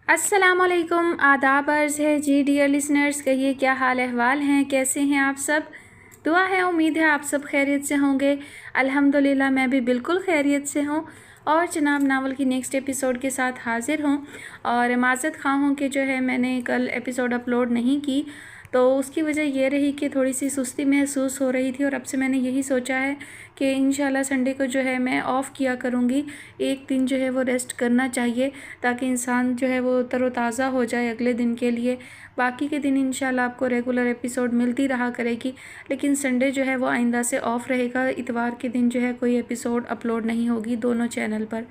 अस्सलाम वालेकुम, आदाब अर्ज़ है जी डियर लिसनर्स। कहिए क्या हाल अहवाल हैं, कैसे हैं आप सब। दुआ है, उम्मीद है आप सब खैरियत से होंगे। अल्हम्दुलिल्लाह मैं भी बिल्कुल खैरियत से हूँ और जनाब नावल की नेक्स्ट एपिसोड के साथ हाज़िर हूँ। और माज़रत ख़्वाह हूँ कि जो है मैंने कल एपिसोड अपलोड नहीं की, तो उसकी वजह ये रही कि थोड़ी सी सुस्ती महसूस हो रही थी। और अब से मैंने यही सोचा है कि इंशाल्लाह संडे को जो है मैं ऑफ़ किया करूँगी। एक दिन जो है वो रेस्ट करना चाहिए ताकि इंसान जो है वो तरोताज़ा हो जाए अगले दिन के लिए। बाकी के दिन इंशाल्लाह आपको रेगुलर एपिसोड मिलती रहा करेगी, लेकिन संडे जो है वो आइंदा से ऑफ़ रहेगा। इतवार के दिन जो है कोई एपिसोड अपलोड नहीं होगी दोनों चैनल पर।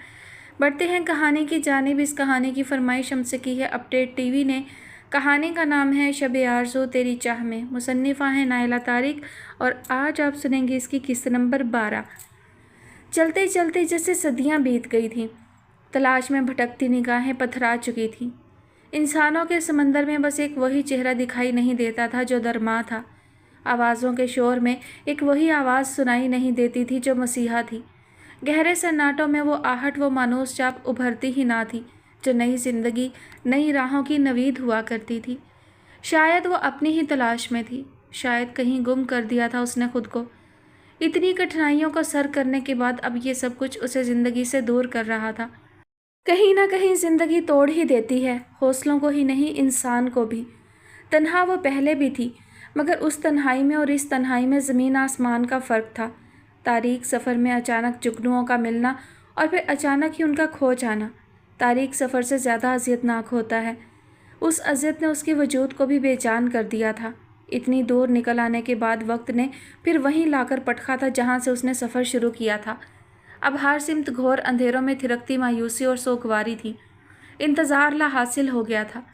बढ़ते हैं कहानी की जानिब। इस कहानी की फरमाइश हमसे की है अपडेट टीवी ने। कहानी का नाम है शब आरज़ू तेरी चाह में। मुसन्निफ़ा है नाइला तारिक और आज आप सुनेंगे इसकी किस्त नंबर 12। चलते चलते जैसे सदियां बीत गई थीं, तलाश में भटकती निगाहें पथरा चुकी थीं। इंसानों के समंदर में बस एक वही चेहरा दिखाई नहीं देता था जो दरमाह था। आवाज़ों के शोर में एक वही आवाज़ सुनाई नहीं देती थी जो मसीहा थी। गहरे सन्नाटों में वो आहट, वो मानूस चाप उभरती ही ना थी जो नई जिंदगी, नई राहों की नवीद हुआ करती थी। शायद वो अपनी ही तलाश में थी, शायद कहीं गुम कर दिया था उसने खुद को। इतनी कठिनाइयों को सर करने के बाद अब ये सब कुछ उसे ज़िंदगी से दूर कर रहा था। कहीं ना कहीं ज़िंदगी तोड़ ही देती है, हौसलों को ही नहीं इंसान को भी। तन्हा वो पहले भी थी, मगर उस तन्हाई में और इस तन्हाई में ज़मीन आसमान का फ़र्क था। तारीख सफ़र में अचानक जुगनुओं का मिलना और फिर अचानक ही उनका खो जाना तारीख सफ़र से ज़्यादा अज़ियतनाक होता है। उस अज़ियत ने उसके वजूद को भी बेजान कर दिया था। इतनी दूर निकल आने के बाद वक्त ने फिर वहीं लाकर पटखा था जहाँ से उसने सफ़र शुरू किया था। अब हर सिमत घोर अंधेरों में थिरकती मायूसी और सोगवारी थी। इंतज़ार ला हासिल हो गया था।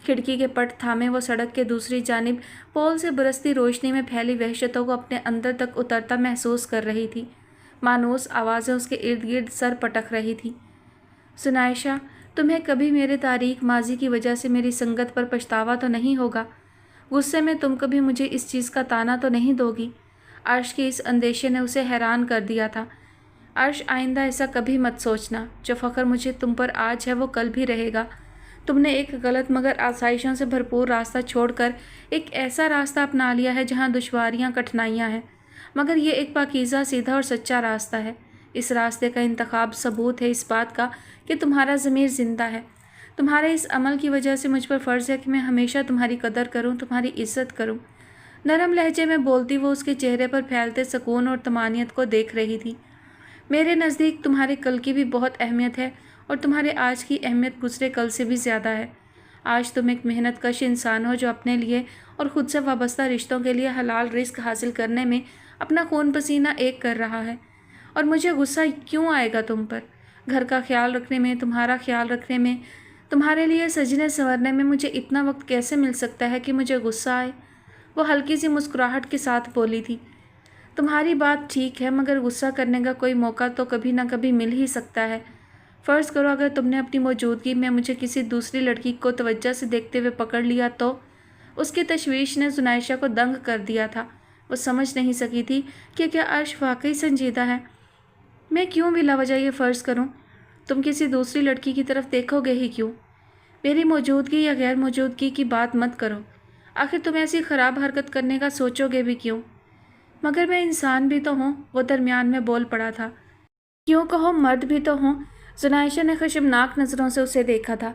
खिड़की के पट थामे वो सड़क के दूसरी जानिब पोल से बरसती रोशनी में फैली वहशतों को अपने अंदर तक उतरता महसूस कर रही थी। मानूस आवाज़ें उसके इर्द गिर्द सर पटक रही थी। सुनायशा, तुम्हें कभी मेरे तारीख माजी की वजह से मेरी संगत पर पछतावा तो नहीं होगा? गुस्से में तुम कभी मुझे इस चीज़ का ताना तो नहीं दोगी? अर्श के इस अंदेशे ने उसे हैरान कर दिया था। अर्श, आइंदा ऐसा कभी मत सोचना। जो फ़ख्र मुझे तुम पर आज है वो कल भी रहेगा। तुमने एक गलत मगर आसाइशों से भरपूर रास्ता छोड़कर एक ऐसा रास्ता अपना लिया है जहाँ दुश्वारियाँ, कठिनाइयाँ हैं, मगर ये एक पाकीज़ा, सीधा और सच्चा रास्ता है। इस रास्ते का इंतखाब सबूत है इस बात का कि तुम्हारा ज़मीर ज़िंदा है। तुम्हारे इस अमल की वजह से मुझ पर फ़र्ज़ है कि मैं हमेशा तुम्हारी कदर करूँ, तुम्हारी इज़्ज़त करूँ। नरम लहजे में बोलती वो उसके चेहरे पर फैलते सुकून और तमानियत को देख रही थी। मेरे नज़दीक तुम्हारे कल की भी बहुत अहमियत है और तुम्हारे आज की अहमियत गुज़रे कल से भी ज़्यादा है। आज तुम एक मेहनत कश इंसान हो जो अपने लिए और ख़ुद से वाबस्ता रिश्तों के लिए हलाल रिस्क हासिल करने में अपना खून पसीना एक कर रहा है। और मुझे गुस्सा क्यों आएगा तुम पर? घर का ख्याल रखने में, तुम्हारा ख्याल रखने में, तुम्हारे लिए सजने संवरने में मुझे इतना वक्त कैसे मिल सकता है कि मुझे गुस्सा आए? वो हल्की सी मुस्कुराहट के साथ बोली थी। तुम्हारी बात ठीक है, मगर गुस्सा करने का कोई मौका तो कभी ना कभी मिल ही सकता है। फ़र्ज़ करो अगर तुमने अपनी मौजूदगी में मुझे किसी दूसरी लड़की को तवज्जो से देखते हुए पकड़ लिया तो? उसकी तशवीश ने जुनाइशा को दंग कर दिया था। वो समझ नहीं सकी थी कि क्या अर्श वाकई संजीदा है। मैं क्यों बिला वजह ये फ़र्ज़ करूँ? तुम किसी दूसरी लड़की की तरफ देखोगे ही क्यों? मेरी मौजूदगी या गैर मौजूदगी की बात मत करो। आखिर तुम ऐसी ख़राब हरकत करने का सोचोगे भी क्यों? मगर मैं इंसान भी तो हूँ, वो दरमियान में बोल पड़ा था। क्यों कहो मर्द भी तो हूँ। जुनाइशा ने खशमनाक नज़रों से उसे देखा था।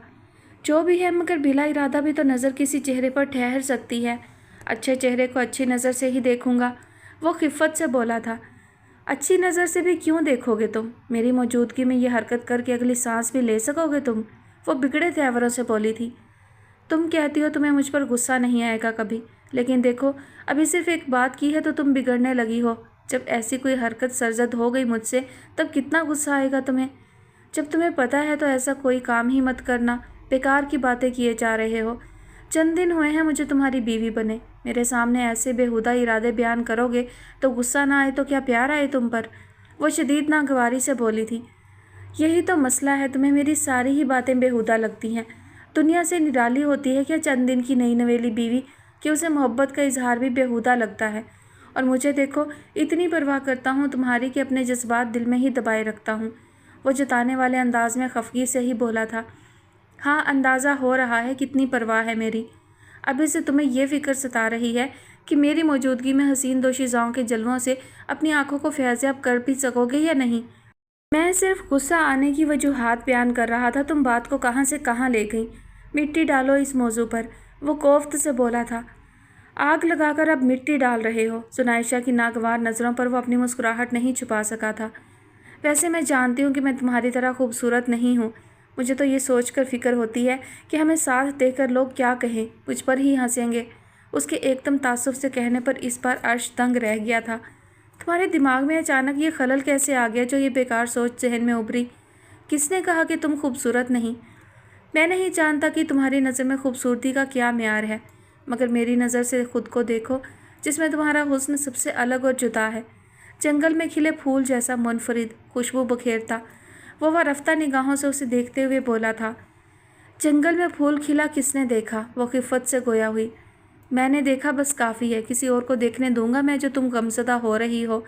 जो भी है, मगर बिला इरादा भी तो नज़र किसी चेहरे पर ठहर सकती है। अच्छे चेहरे को अच्छी नज़र से ही देखूंगा, वो खिफ़त से बोला था। अच्छी नज़र से भी क्यों देखोगे तुम? मेरी मौजूदगी में ये हरकत करके अगली सांस भी ले सकोगे तुम? वो बिगड़े तेवरों से बोली थी। तुम कहती हो तुम्हें मुझ पर गुस्सा नहीं आएगा कभी, लेकिन देखो अभी सिर्फ एक बात की है तो तुम बिगड़ने लगी हो। जब ऐसी कोई हरकत सरजद हो गई मुझसे तब कितना गुस्सा आएगा तुम्हें? जब तुम्हें पता है तो ऐसा कोई काम ही मत करना। बेकार की बातें किए जा रहे हो। चंद दिन हुए हैं मुझे तुम्हारी बीवी बने, मेरे सामने ऐसे बेहुदा इरादे बयान करोगे तो गुस्सा ना आए तो क्या प्यार आए तुम पर? वो शदीद नागवारी से बोली थी। यही तो मसला है, तुम्हें मेरी सारी ही बातें बेहुदा लगती हैं। दुनिया से निराली होती है क्या चंद दिन की नई नवेली बीवी कि उसे मोहब्बत का इजहार भी बेहुदा लगता है? और मुझे देखो, इतनी परवाह करता हूँ तुम्हारी कि अपने जज्बात दिल में ही दबाए रखता हूँ। वो जताने वाले अंदाज में खफगी से ही बोला था। हाँ, اندازہ ہو رہا ہے کتنی پرواہ ہے میری۔ ابھی سے تمہیں یہ فکر ستا رہی ہے کہ میری موجودگی میں حسین دوشیزاؤں کے جلووں سے اپنی آنکھوں کو فیاضیاب کر بھی سکو گے یا نہیں؟ میں صرف غصہ آنے کی وجوہات بیان کر رہا تھا، تم بات کو کہاں سے کہاں لے گئی۔ مٹی ڈالو اس موضوع پر، وہ کوفت سے بولا تھا۔ آگ لگا کر اب مٹی ڈال رہے ہو؟ سنائشہ کی ناگوار نظروں پر وہ اپنی مسکراہٹ نہیں چھپا سکا تھا۔ ویسے میں جانتی ہوں کہ میں تمہاری طرح خوبصورت نہیں ہوں، مجھے تو یہ سوچ کر فکر ہوتی ہے کہ ہمیں ساتھ دیکھ کر لوگ کیا کہیں، مجھ پر ہی ہنسیں گے۔ اس کے ایک دم تعصب سے کہنے پر اس بار عرش دنگ رہ گیا تھا۔ تمہارے دماغ میں اچانک یہ خلل کیسے آ گیا جو یہ بیکار سوچ ذہن میں ابھری؟ کس نے کہا کہ تم خوبصورت نہیں؟ میں نہیں جانتا کہ تمہاری نظر میں خوبصورتی کا کیا معیار ہے، مگر میری نظر سے خود کو دیکھو جس میں تمہارا حسن سب سے الگ اور جدا ہے، جنگل میں کھلے پھول جیسا منفرد خوشبو بکھیرتا۔ وہ رفتہ نگاہوں سے اسے دیکھتے ہوئے بولا تھا۔ جنگل میں پھول کھلا کس نے دیکھا؟ وہ خفت سے گویا ہوئی۔ میں نے دیکھا، بس کافی ہے، کسی اور کو دیکھنے دوں گا میں جو تم غمزدہ ہو رہی ہو؟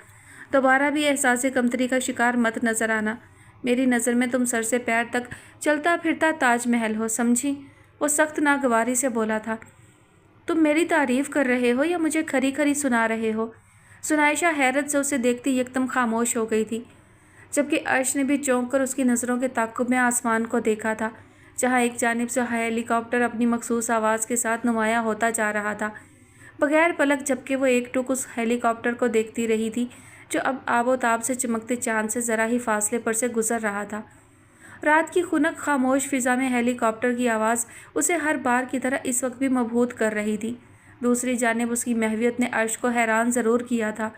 دوبارہ بھی احساس کمتری کا شکار مت نظر آنا، میری نظر میں تم سر سے پیر تک چلتا پھرتا تاج محل ہو، سمجھی؟ وہ سخت ناگواری سے بولا تھا۔ تم میری تعریف کر رہے ہو یا مجھے کھری کھری سنا رہے ہو؟ سنائشہ حیرت سے اسے دیکھتی یکدم خاموش ہو گئی تھی، جبکہ عرش نے بھی چونک کر اس کی نظروں کے تعاقب میں آسمان کو دیکھا تھا، جہاں ایک جانب سے ہیلی کاپٹر اپنی مخصوص آواز کے ساتھ نمایاں ہوتا جا رہا تھا۔ بغیر پلک جھپکے وہ ایک ٹک اس ہیلی کاپٹر کو دیکھتی رہی تھی جو اب آب و تاب سے چمکتے چاند سے ذرا ہی فاصلے پر سے گزر رہا تھا۔ رات کی خنک خاموش فضا میں ہیلی کاپٹر کی آواز اسے ہر بار کی طرح اس وقت بھی مبہوت کر رہی تھی۔ دوسری جانب اس کی محویت نے عرش کو حیران ضرور کیا تھا،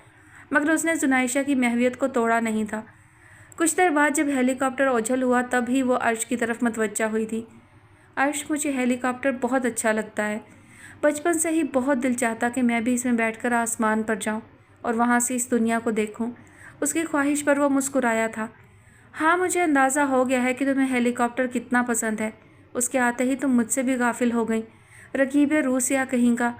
مگر اس نے زنائشہ کی محویت کو توڑا نہیں تھا۔ کچھ دیر بعد جب ہیلی کاپٹر اوجھل ہوا تب ہی وہ عرش کی طرف متوجہ ہوئی تھی۔ عرش، مجھے ہیلی کاپٹر بہت اچھا لگتا ہے، بچپن سے ہی بہت دل چاہتا کہ میں بھی اس میں بیٹھ کر آسمان پر جاؤں اور وہاں سے اس دنیا کو دیکھوں۔ اس کی خواہش پر وہ مسکرایا تھا۔ ہاں، مجھے اندازہ ہو گیا ہے کہ تمہیں ہیلی کاپٹر کتنا پسند ہے، اس کے آتے ہی تم مجھ سے بھی غافل ہو گئیں، رقیب روس یا کہیں کا۔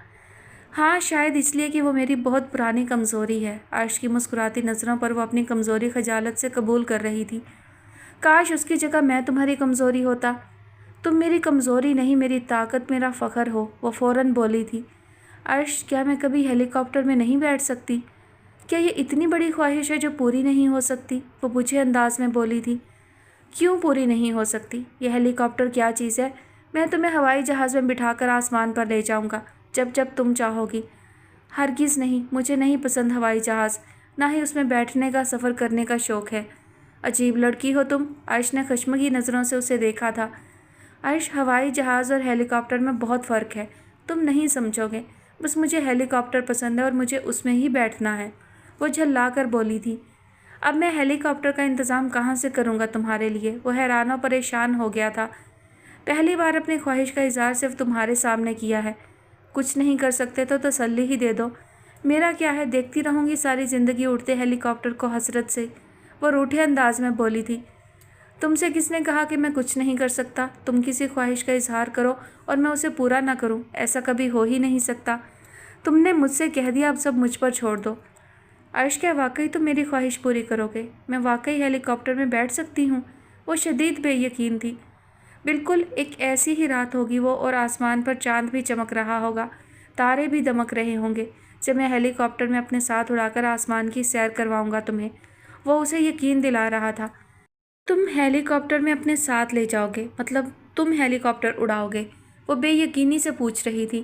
ہاں، شاید اس لیے کہ وہ میری بہت پرانی کمزوری ہے۔ عرش کی مسکراتی نظروں پر وہ اپنی کمزوری خجالت سے قبول کر رہی تھی۔ کاش اس کی جگہ میں تمہاری کمزوری ہوتا۔ تم میری کمزوری نہیں، میری طاقت، میرا فخر ہو، وہ فوراً بولی تھی۔ عرش، کیا میں کبھی ہیلی کاپٹر میں نہیں بیٹھ سکتی؟ کیا یہ اتنی بڑی خواہش ہے جو پوری نہیں ہو سکتی؟ وہ بجھے انداز میں بولی تھی۔ کیوں پوری نہیں ہو سکتی؟ یہ ہیلی کاپٹر کیا چیز ہے؟ میں تمہیں ہوائی جہاز میں بٹھا کر آسمان پر لے جاؤں گا جب جب تم چاہو گی۔ ہرگز نہیں، مجھے نہیں پسند ہوائی جہاز، نہ ہی اس میں بیٹھنے کا، سفر کرنے کا شوق ہے۔ عجیب لڑکی ہو تم، عرش نے خشمگی نظروں سے اسے دیکھا تھا۔ عرش، ہوائی جہاز اور ہیلی کاپٹر میں بہت فرق ہے، تم نہیں سمجھو گے۔ بس مجھے ہیلی کاپٹر پسند ہے اور مجھے اس میں ہی بیٹھنا ہے، وہ جھلا کر بولی تھی۔ اب میں ہیلی کاپٹر کا انتظام کہاں سے کروں گا تمہارے لیے؟ وہ حیران و پریشان ہو گیا تھا۔ پہلی بار اپنی خواہش کا اظہار صرف تمہارے سامنے کیا ہے، کچھ نہیں کر سکتے تو تسلی ہی دے دو۔ میرا کیا ہے، دیکھتی رہوں گی ساری زندگی اڑتے ہیلی کاپٹر کو حسرت سے، وہ روٹھے انداز میں بولی تھی۔ تم سے کس نے کہا کہ میں کچھ نہیں کر سکتا؟ تم کسی خواہش کا اظہار کرو اور میں اسے پورا نہ کروں، ایسا کبھی ہو ہی نہیں سکتا۔ تم نے مجھ سے کہہ دیا، اب سب مجھ پر چھوڑ دو۔ عرش، کیا واقعی تم میری خواہش پوری کرو گے؟ میں واقعی ہیلی کاپٹر میں بیٹھ سکتی ہوں؟ وہ شدید بے یقین تھی۔ بالکل، ایک ایسی ہی رات ہوگی وہ، اور آسمان پر چاند بھی چمک رہا ہوگا، تارے بھی دمک رہے ہوں گے جب میں ہیلی کاپٹر میں اپنے ساتھ اڑا کر آسمان کی سیر کرواؤں گا تمہیں، وہ اسے یقین دلا رہا تھا۔ تم ہیلی کاپٹر میں اپنے ساتھ لے جاؤ گے؟ مطلب تم ہیلی کاپٹر اڑاؤ گے؟ وہ بے یقینی سے پوچھ رہی تھی۔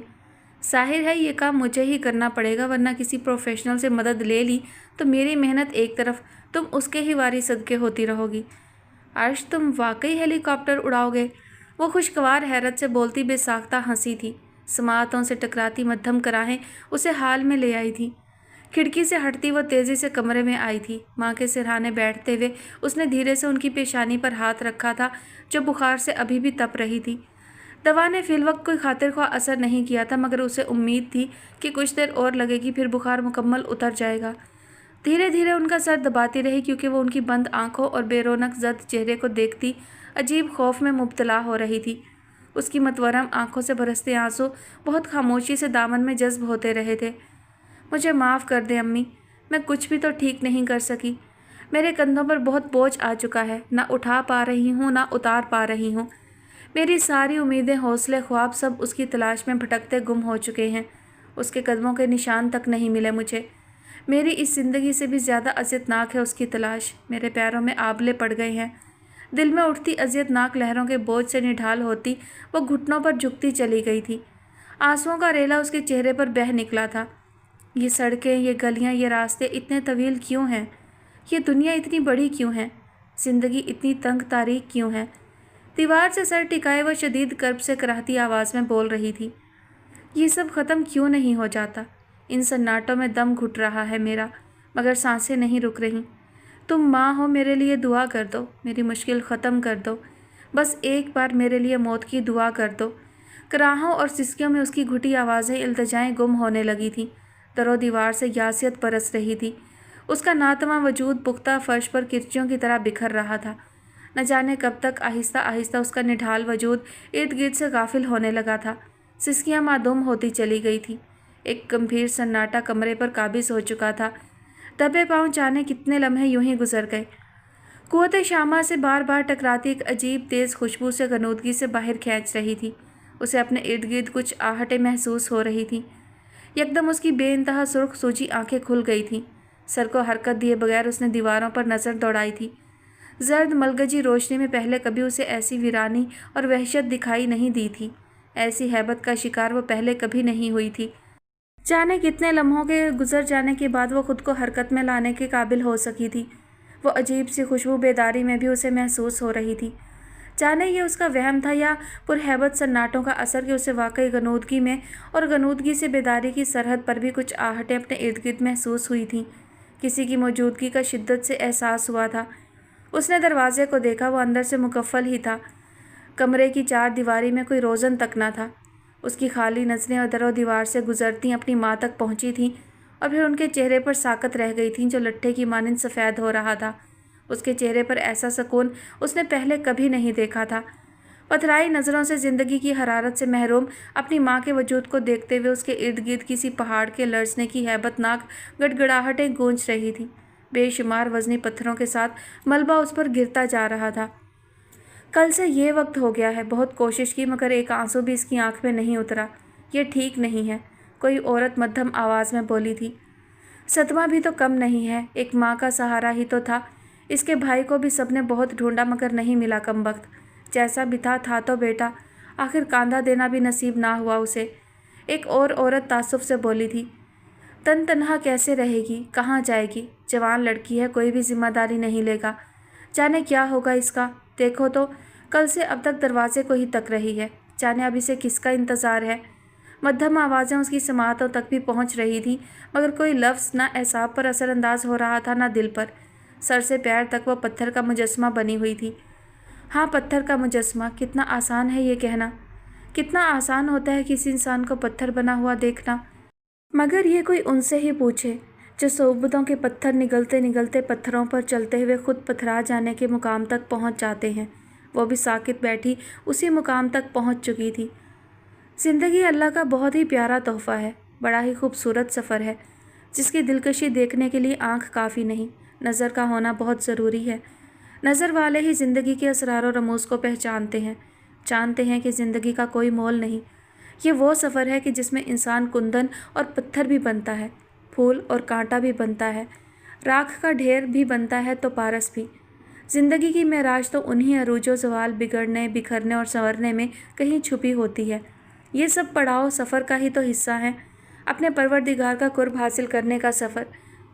ظاہر ہے یہ کام مجھے ہی کرنا پڑے گا، ورنہ کسی پروفیشنل سے مدد لے لی تو میری محنت ایک طرف، تم اس کے ہی واری صدقے ہوتی رہو گی۔ عرش، تم واقعی ہیلی کاپٹر اڑاؤ گے؟ وہ خوشگوار حیرت سے بولتی بے ساختہ ہنسی تھی۔ سماعتوں سے ٹکراتی مدھم کراہیں اسے حال میں لے آئی تھی۔ کھڑکی سے ہٹتی وہ تیزی سے کمرے میں آئی تھی۔ ماں کے سرہانے بیٹھتے ہوئے اس نے دھیرے سے ان کی پیشانی پر ہاتھ رکھا تھا جو بخار سے ابھی بھی تپ رہی تھی۔ دوا نے فی الوقت کوئی خاطر خواہ اثر نہیں کیا تھا، مگر اسے امید تھی کہ کچھ دیر اور لگے گی، پھر بخار مکمل اتر جائے گا۔ دھیرے دھیرے ان کا سر دباتی رہی کیونکہ وہ ان کی بند آنکھوں اور بے رونق زد چہرے کو دیکھتی عجیب خوف میں مبتلا ہو رہی تھی۔ اس کی متورم آنکھوں سے برستے آنسو بہت خاموشی سے دامن میں جذب ہوتے رہے تھے۔ مجھے معاف کر دیں امی، میں کچھ بھی تو ٹھیک نہیں کر سکی۔ میرے کندھوں پر بہت بوجھ آ چکا ہے، نہ اٹھا پا رہی ہوں نہ اتار پا رہی ہوں۔ मेरी सारी उम्मीदें, हौसले, ख्वाब सब उसकी तलाश में भटकते गुम हो चुके हैं। उसके कदमों के निशान तक नहीं मिले मुझे। मेरी इस ज़िंदगी से भी ज़्यादा अज़ियतनाक है उसकी तलाश। मेरे पैरों में आबले पड़ गए हैं। दिल में उठती अज़ियतनाक लहरों के बोझ से निढाल होती वो घुटनों पर झुकती चली गई थी। आंसुओं का रेला उसके चेहरे पर बह निकला था। ये सड़कें, ये गलियाँ, ये रास्ते इतने तवील क्यों हैं? ये दुनिया इतनी बड़ी क्यों है? ज़िंदगी इतनी तंग तारीख क्यों है? दीवार से सर टिकाए वो शदीद कर्ब से कराहती आवाज़ में बोल रही थी। ये सब ख़त्म क्यों नहीं हो जाता? इन सन्नाटों में दम घुट रहा है मेरा, मगर सांसें नहीं रुक रहीं। तुम माँ हो, मेरे लिए दुआ कर दो, मेरी मुश्किल ख़त्म कर दो। बस एक बार मेरे लिए मौत की दुआ कर दो। कराहों और सिसकियों में उसकी घुटी आवाज़ें, इल्तिजाएं गुम होने लगी थीं। दरो दीवार से यासियत बरस रही थी। उसका नातवा वजूद पुख्ता फर्श पर किरचियों की तरह बिखर रहा था। न जाने कब तक आहिस्ता आहिस्ता उसका निढाल वजूद इर्द गिर्द से गाफिल होने लगा था। सिसकियाँ मादूम होती चली गई थी। एक गंभीर सन्नाटा कमरे पर काबिज हो चुका था। दबे पाँव जाने कितने लम्हे यूं ही गुजर गए। कुव्वत शामा से बार बार टकराती एक अजीब तेज़ खुशबू से गनूदगी से बाहर खींच रही थी। उसे अपने इर्द गिर्द कुछ आहटें महसूस हो रही थीं। यकदम उसकी बेइंतहा सुर्ख सूजी आंखें खुल गई थीं। सर को हरकत दिए बगैर उसने दीवारों पर नज़र दौड़ाई थी। जर्द मलगजी रोशनी में पहले कभी उसे ऐसी वीरानी और वहशत दिखाई नहीं दी थी। ऐसी हैबत का शिकार वो पहले कभी नहीं हुई थी। जाने कितने लम्हों के गुजर जाने के बाद वो खुद को हरकत में लाने के काबिल हो सकी थी। वो अजीब सी खुशबू बेदारी में भी उसे महसूस हो रही थी। जाने ये उसका वहम था या पुरहैबत सन्नाटों का असर कि उसे वाकई गनूदगी में और गनूदगी से बेदारी की सरहद पर भी कुछ आहटें अपने इर्द गिर्द महसूस हुई थीं। किसी की मौजूदगी का शिद्दत से एहसास हुआ था। उसने दरवाजे को देखा। वो अंदर से मुकफ़ल ही था। कमरे की चार दीवारी में कोई रोज़न तक न था। उसकी खाली नज़रें और दरो दीवार से गुजरती अपनी माँ तक पहुँची थीं और फिर उनके चेहरे पर साकत रह गई थीं जो लट्ठे की मानिंद सफ़ेद हो रहा था। उसके चेहरे पर ऐसा सुकून उसने पहले कभी नहीं देखा था। पथराई नज़रों से ज़िंदगी की हरारत से महरूम अपनी माँ के वजूद को देखते हुए उसके इर्द गिर्द किसी पहाड़ के लरसने की हैबतनाक गड़गड़ाहटें गूंज रही थीं। बेशुमार वज़नी पत्थरों के साथ मलबा उस पर गिरता जा रहा था। कल से ये वक्त हो गया है। बहुत कोशिश की मगर एक आंसू भी इसकी आंख में नहीं उतरा। ये ठीक नहीं है, कोई औरत मध्यम आवाज़ में बोली थी। सदमा भी तो कम नहीं है, एक माँ का सहारा ही तो था। इसके भाई को भी सबने बहुत ढूंढा मगर नहीं मिला कमबख्त। जैसा भी था तो बेटा, आखिर कांधा देना भी नसीब ना हुआ उसे। एक और औरत तासुफ से बोली थी। तन तनहा कैसे रहेगी, कहाँ जाएगी? जवान लड़की है, कोई भी जिम्मेदारी नहीं लेगा। जाने क्या होगा इसका। देखो तो कल से अब तक दरवाजे को ही तक रही है। जाने अब इसे किसका इंतज़ार है। मध्यम आवाज़ें उसकी समातों तक भी पहुंच रही थी मगर कोई लफ्ज़ ना एसाब पर असरअंदाज हो रहा था ना दिल पर। सर से पैर तक वो पत्थर का मुजस्मा बनी हुई थी। हाँ, पत्थर का मुजस्मा। कितना आसान है ये कहना। कितना आसान होता है किसी इंसान को पत्थर बना हुआ देखना। मगर ये कोई उनसे ही पूछे जो सोबतों के पत्थर निगलते निगलते पत्थरों पर चलते हुए खुद पथरा जाने के मुकाम तक पहुंच जाते हैं। वो भी साकित बैठी उसी मुकाम तक पहुंच चुकी थी। ज़िंदगी अल्लाह का बहुत ही प्यारा तोहफ़ा है, बड़ा ही खूबसूरत सफ़र है जिसकी दिलकशी देखने के लिए आँख काफ़ी नहीं, नज़र का होना बहुत ज़रूरी है। नज़र वाले ही ज़िंदगी के असरार और रमूज़ को पहचानते हैं, जानते हैं कि ज़िंदगी का कोई मोल नहीं। ये वो सफ़र है कि जिसमें इंसान कुंदन और पत्थर भी बनता है, फूल और कांटा भी बनता है, राख का ढेर भी बनता है तो पारस भी। ज़िंदगी की महराज तो उन्हीं अरूजो ज़वाल, बिगड़ने, बिखरने और संवरने में कहीं छुपी होती है। ये सब पड़ाव सफ़र का ही तो हिस्सा हैं। अपने परवरदिगार का कुर्ब हासिल करने का सफ़र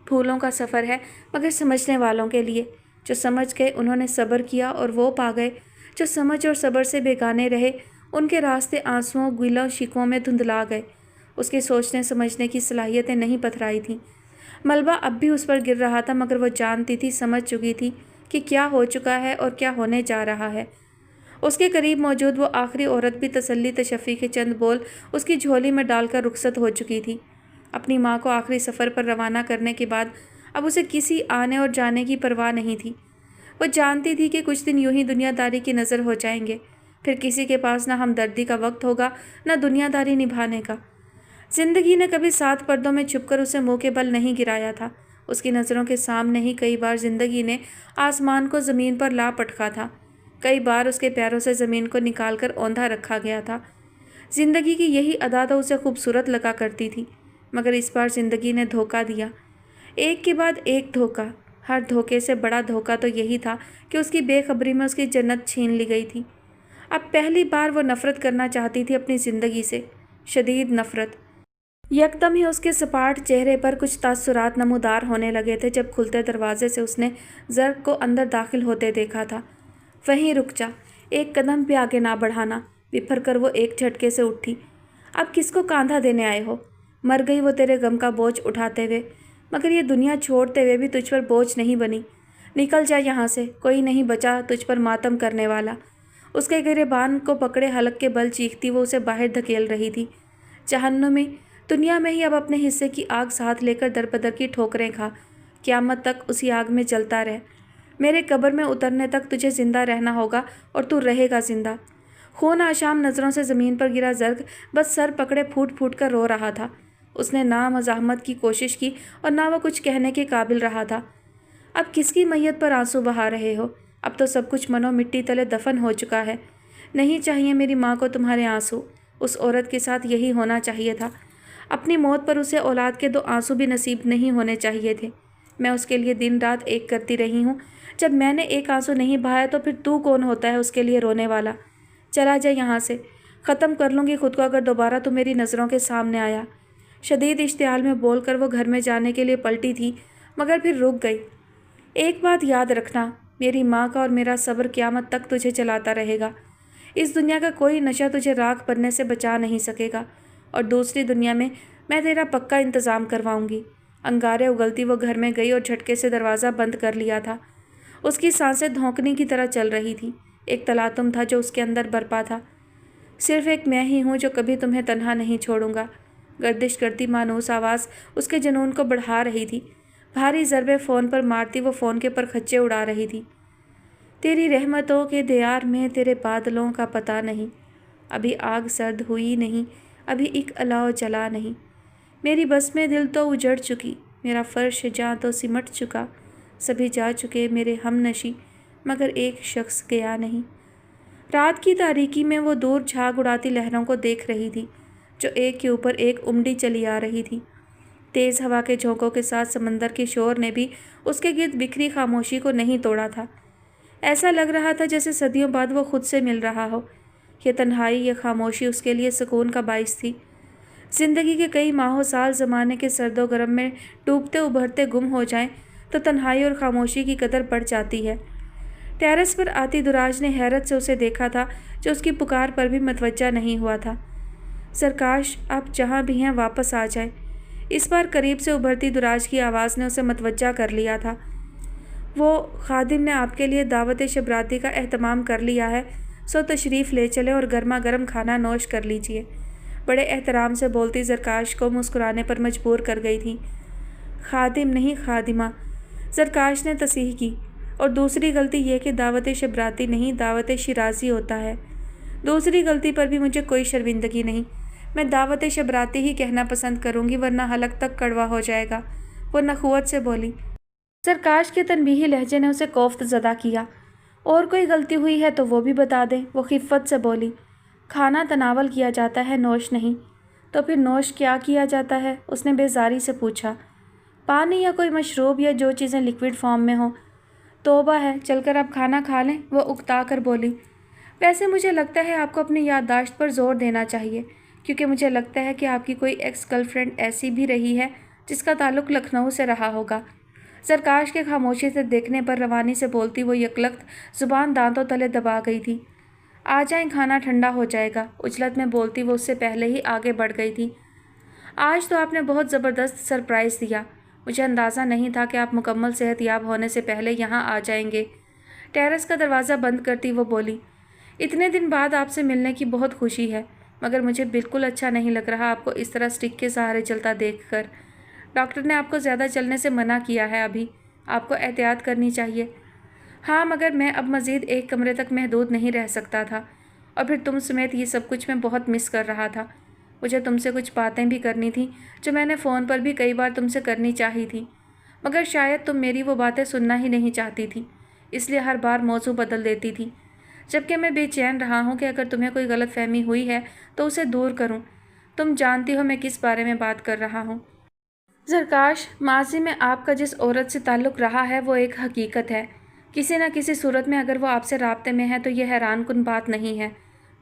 फूलों का सफ़र है मगर समझने वालों के लिए। जो समझ गए उन्होंने सब्र किया और वो पा गए। जो समझ और सब्र से बेगाने रहे उनके रास्ते आंसुओं, गिलों, शिकवों में धुंधला गए। उसकी सोचने समझने की सलाहियतें नहीं पथराई थीं। मलबा अब भी उस पर गिर रहा था मगर वो जानती थी, समझ चुकी थी कि क्या हो चुका है और क्या होने जा रहा है। उसके करीब मौजूद वो आखिरी औरत भी तसल्ली तशफ़ी के चंद बोल उसकी झोली में डालकर रुखसत हो चुकी थी। अपनी माँ को आखिरी सफ़र पर रवाना करने के बाद अब उसे किसी आने और जाने की परवाह नहीं थी। वो जानती थी कि कुछ दिन यूं ही दुनियादारी की नज़र हो जाएंगे, फिर किसी के पास ना हमदर्दी का वक्त होगा ना दुनियादारी निभाने का। ज़िंदगी ने कभी सात पर्दों में छुपकर उसे मुँह के बल नहीं गिराया था। उसकी नज़रों के सामने ही कई बार ज़िंदगी ने आसमान को ज़मीन पर ला पटका था। कई बार उसके पैरों से ज़मीन को निकाल कर औंधा रखा गया था। ज़िंदगी की यही अदा तो उसे खूबसूरत लगा करती थी, मगर इस बार ज़िंदगी ने धोखा दिया, एक के बाद एक धोखा। हर धोखे से बड़ा धोखा तो यही था कि उसकी बेखबरी में उसकी जन्नत छीन ली गई थी। अब पहली बार वो नफ़रत करना चाहती थी अपनी ज़िंदगी से, शदीद नफ़रत। यकदम ही उसके सपाट चेहरे पर कुछ तासुरात नमूदार होने लगे थे जब खुलते दरवाजे से उसने ज़र्क को अंदर दाखिल होते देखा था। वहीं रुक जा, एक कदम भी आगे ना बढ़ाना। बिफर कर वो एक झटके से उठी। अब किसको कांधा देने आए हो? मर गई वो तेरे गम का बोझ उठाते हुए, मगर ये दुनिया छोड़ते हुए भी तुझ पर बोझ नहीं बनी। निकल जा यहाँ से, कोई नहीं बचा तुझ पर मातम करने वाला। उसके गिरेबान को पकड़े हलक के बल चीखती वो उसे बाहर धकेल रही थी। जहन्नुमी, दुनिया में ही अब अपने हिस्से की आग साथ लेकर दर बदर की ठोकरें खा, क़यामत तक उसी आग में जलता रह। मेरे कब्र में उतरने तक तुझे ज़िंदा रहना होगा और तू रहेगा ज़िंदा। खून आशाम नज़रों से ज़मीन पर गिरा ज़र्क बस सर पकड़े फूट फूट कर रो रहा था। उसने ना मज़ाहमत की कोशिश की और ना वो कुछ कहने के काबिल रहा था। अब किसकी मैयत पर आंसू बहा रहे हो? अब तो सब कुछ मनो मिट्टी तले दफन हो चुका है। नहीं चाहिए मेरी माँ को तुम्हारे आंसू। उस औरत के साथ यही होना चाहिए था। अपनी मौत पर उसे औलाद के 2 आंसू भी नसीब नहीं होने चाहिए थे। मैं उसके लिए दिन रात एक करती रही हूँ। जब मैंने एक आंसू नहीं बहाया तो फिर तू कौन होता है उसके लिए रोने वाला? चला जा यहाँ से, ख़त्म कर लूँगी खुद को अगर दोबारा तू मेरी नज़रों के सामने आया। शदीद इश्तियाल में बोलकर वो घर में जाने के लिए पलटी थी, मगर फिर रुक गई। एक बात याद रखना, मेरी माँ का और मेरा सब्र क़यामत तक तुझे चलाता रहेगा। इस दुनिया का कोई नशा तुझे राख बनने से बचा नहीं सकेगा, और दूसरी दुनिया में मैं तेरा पक्का इंतज़ाम करवाऊंगी। अंगारे उगलती वो घर में गई और झटके से दरवाज़ा बंद कर लिया था। उसकी सांसें धौंकनी की तरह चल रही थी। एक तलातुम था जो उसके अंदर बरपा था। सिर्फ एक मैं ही हूँ जो कभी तुम्हें तन्हा नहीं छोड़ूंगा। गर्दिश करती मानूस आवाज़ उसके जुनून को बढ़ा रही थी। भारी ज़रबे फ़ोन पर मारती वो फ़ोन के पर खच्चे उड़ा रही थी। तेरी रहमतों के दियार में तेरे बादलों का पता नहीं। अभी आग सर्द हुई नहीं, अभी एक अलाव जला नहीं। मेरी बस में दिल तो उजड़ चुकी, मेरा फ़र्श जहाँ तो सिमट चुका। सभी जा चुके मेरे हमनशी, मगर एक शख्स गया नहीं। रात की तारीकी में वो दूर झाग उड़ाती लहरों को देख रही थी, जो एक के ऊपर एक उमड़ी चली आ रही थी। तेज़ हवा के झोंकों के साथ समंदर के शोर ने भी उसके गिर्द बिखरी खामोशी को नहीं तोड़ा था। ऐसा लग रहा था जैसे सदियों बाद वो खुद से मिल रहा हो। ये तन्हाई, ये खामोशी उसके लिए सुकून का बाइस थी। ज़िंदगी के कई माहों साल ज़माने के सर्दो गर्म में डूबते उभरते गुम हो जाएं तो तन्हाई और खामोशी की कदर बढ़ जाती है। टेरेस पर आती दुराज ने हैरत से उसे देखा था, जो उसकी पुकार पर भी मतवज्जा नहीं हुआ था। सरकाश, आप जहाँ भी हैं वापस आ जाए। इस बार करीब से उभरती दुराज की आवाज़ ने उसे मतवज्जा कर लिया था। वो खादिम ने आपके लिए दावत शबराती का एहतमाम कर लिया है, सो तशरीफ़ ले चले और गर्मा गर्म खाना नोश कर लीजिए। बड़े एहतराम से बोलती ज़रकाश को मुस्कुराने पर मजबूर कर गई थी। खादिम नहीं खादिमा, ज़रकाश ने तसीह की। और दूसरी गलती ये कि दावत शबराती नहीं, दावत शिराजी होता है। दूसरी गलती पर भी मुझे कोई शर्मिंदगी नहीं। मैं दावत शबराती ही कहना पसंद करूँगी, वरना हलक तक कड़वा हो जाएगा। वो नखुवत से बोली। ज़रकाश के तनबीही लहजे ने उसे कोफ्त ज़दा किया। और कोई गलती हुई है तो वो भी बता दें। वो खिफ़त से बोली। खाना तनावल किया जाता है, नोश नहीं। तो फिर नोश क्या किया जाता है? उसने बेजारी से पूछा। पानी या कोई मशरूब या जो चीज़ें लिक्विड फॉर्म में हों। तौबा है, चलकर अब खाना खा लें, वो उकता कर बोली। वैसे मुझे लगता है आपको अपनी याददाश्त पर ज़ोर देना चाहिए, क्योंकि मुझे लगता है कि आपकी कोई एक्स गर्लफ्रेंड ऐसी भी रही है जिसका ताल्लुक़ लखनऊ से रहा होगा। ज़रकाश के खामोशी से देखने पर रवानी से बोलती वो यकलख्त ज़ुबान दांतों तले दबा गई थी। आ जाएं, खाना ठंडा हो जाएगा। उजलत में बोलती वो उससे पहले ही आगे बढ़ गई थी। आज तो आपने बहुत ज़बरदस्त सरप्राइज़ दिया। मुझे अंदाज़ा नहीं था कि आप मुकम्मल सेहतयाब होने से पहले यहाँ आ जाएंगे। टेरेस का दरवाज़ा बंद करती वो बोली। इतने दिन बाद आपसे मिलने की बहुत खुशी है, मगर मुझे बिल्कुल अच्छा नहीं लग रहा आपको इस तरह स्टिक के सहारे चलता देखकर। डॉक्टर ने आपको ज़्यादा चलने से मना किया है, अभी आपको एहतियात करनी चाहिए। हाँ, मगर मैं अब मज़ीद एक कमरे तक महदूद नहीं रह सकता था, और फिर तुम समेत ये सब कुछ मैं बहुत मिस कर रहा था। मुझे तुमसे कुछ बातें भी करनी थी जो मैंने फ़ोन पर भी कई बार तुमसे करनी चाही थी, मगर शायद तुम मेरी वो बातें सुनना ही नहीं चाहती थी, इसलिए हर बार मौजू बदल देती थी। जबकि मैं बेचैन रहा हूँ कि अगर तुम्हें कोई गलतफहमी हुई है तो उसे दूर करूँ। तुम जानती हो मैं किस बारे में बात कर रहा हूँ। ज़रकाश, माजी में आपका जिस औरत से ताल्लुक़ रहा है वो एक हकीकत है। किसी न किसी सूरत में अगर वो आपसे राब्ते में है तो ये हैरानकुन बात नहीं है।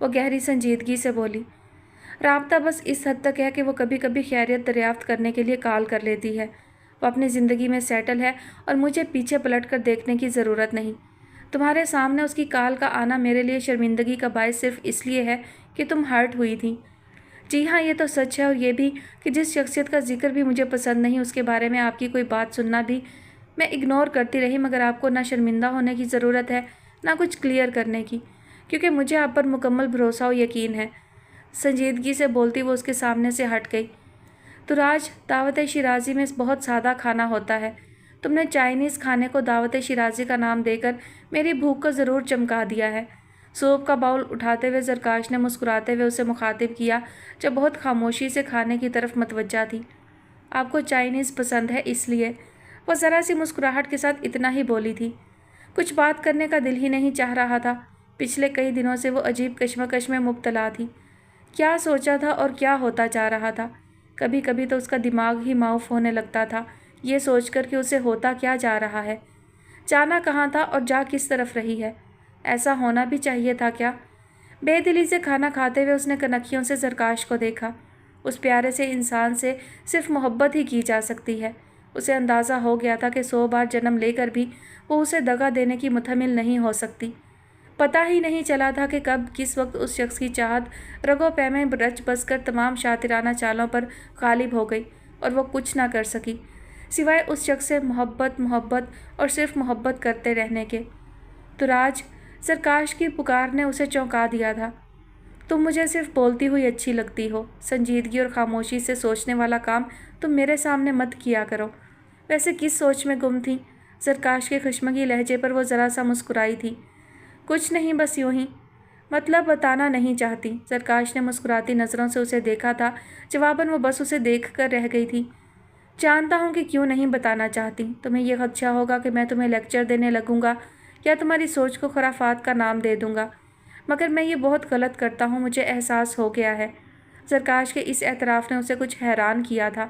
वो गहरी संजीदगी से बोली। राब्ता बस इस हद तक है कि वो कभी कभी खैरियत दरियाफ्त करने के लिए कॉल कर लेती है। वो अपनी ज़िंदगी में सेटल है और मुझे पीछे पलट कर देखने की ज़रूरत नहीं। तुम्हारे सामने उसकी कॉल का आना मेरे लिए शर्मिंदगी का बायस सिर्फ इसलिए है कि तुम हर्ट हुई थी। जी हाँ, ये तो सच है, और ये भी कि जिस शख्सियत का जिक्र भी मुझे पसंद नहीं उसके बारे में आपकी कोई बात सुनना भी मैं इग्नोर करती रही, मगर आपको ना शर्मिंदा होने की ज़रूरत है ना कुछ क्लियर करने की, क्योंकि मुझे आप पर मुकम्मल भरोसा और यकीन है। संजीदगी से बोलती वो उसके सामने से हट गई। तुराज, दावत शिराजी में बहुत सादा खाना होता है। तुमने चाइनीज़ खाने को दावत शिराजी का नाम देकर मेरी भूख को ज़रूर चमका दिया है। सूप का बाउल उठाते हुए ज़रकाश ने मुस्कुराते हुए उसे मुखातिब किया, जो बहुत खामोशी से खाने की तरफ मतवज्जा थी। आपको चाइनीज़ पसंद है इसलिए। वह ज़रा सी मुस्कुराहट के साथ इतना ही बोली थी। कुछ बात करने का दिल ही नहीं चाह रहा था। पिछले कई दिनों से वो अजीब कश्मकश में मुब्तला थी। क्या सोचा था और क्या होता जा रहा था। कभी कभी तो उसका दिमाग ही माऊफ होने लगता था, ये सोचकर कि उसे होता क्या जा रहा है, जाना कहाँ था और जा किस तरफ रही है। ऐसा होना भी चाहिए था क्या। बेदिली से खाना खाते हुए उसने कनखियों से ज़रकाश को देखा। उस प्यारे से इंसान से सिर्फ मोहब्बत ही की जा सकती है। उसे अंदाज़ा हो गया था कि 100 बार जन्म लेकर भी वो उसे दगा देने की मुतहम्मिल नहीं हो सकती। पता ही नहीं चला था कि कब किस वक्त उस शख्स की चाहत रगो पै में रच बस कर तमाम शातिराना चालों पर गालिब हो गई और वो कुछ ना कर सकी सिवाय उस शख्स से मोहब्बत मोहब्बत और सिर्फ मोहब्बत करते रहने के। तुराज, ज़रकाश की पुकार ने उसे चौंका दिया था। तुम मुझे सिर्फ बोलती हुई अच्छी लगती हो। संजीदगी और खामोशी से सोचने वाला काम तुम मेरे सामने मत किया करो। वैसे किस सोच में गुम थी। ज़रकाश के खुशमगी लहजे पर वो ज़रा सा मुस्कुराई थी। कुछ नहीं, बस यूं ही। मतलब बताना नहीं चाहती। ज़रकाश ने मुस्कुराती नज़रों से उसे देखा था। जवाबन वो बस उसे देख कर रह गई थी। जानता हूँ कि क्यों नहीं बताना चाहती। तुम्हें यह खदशा होगा कि मैं तुम्हें लेक्चर देने लगूंगा या तुम्हारी सोच को खुराफात का नाम दे दूंगा, मगर मैं ये बहुत गलत करता हूँ, मुझे एहसास हो गया है। ज़रकाश के इस एतराफ़ ने उसे कुछ हैरान किया था।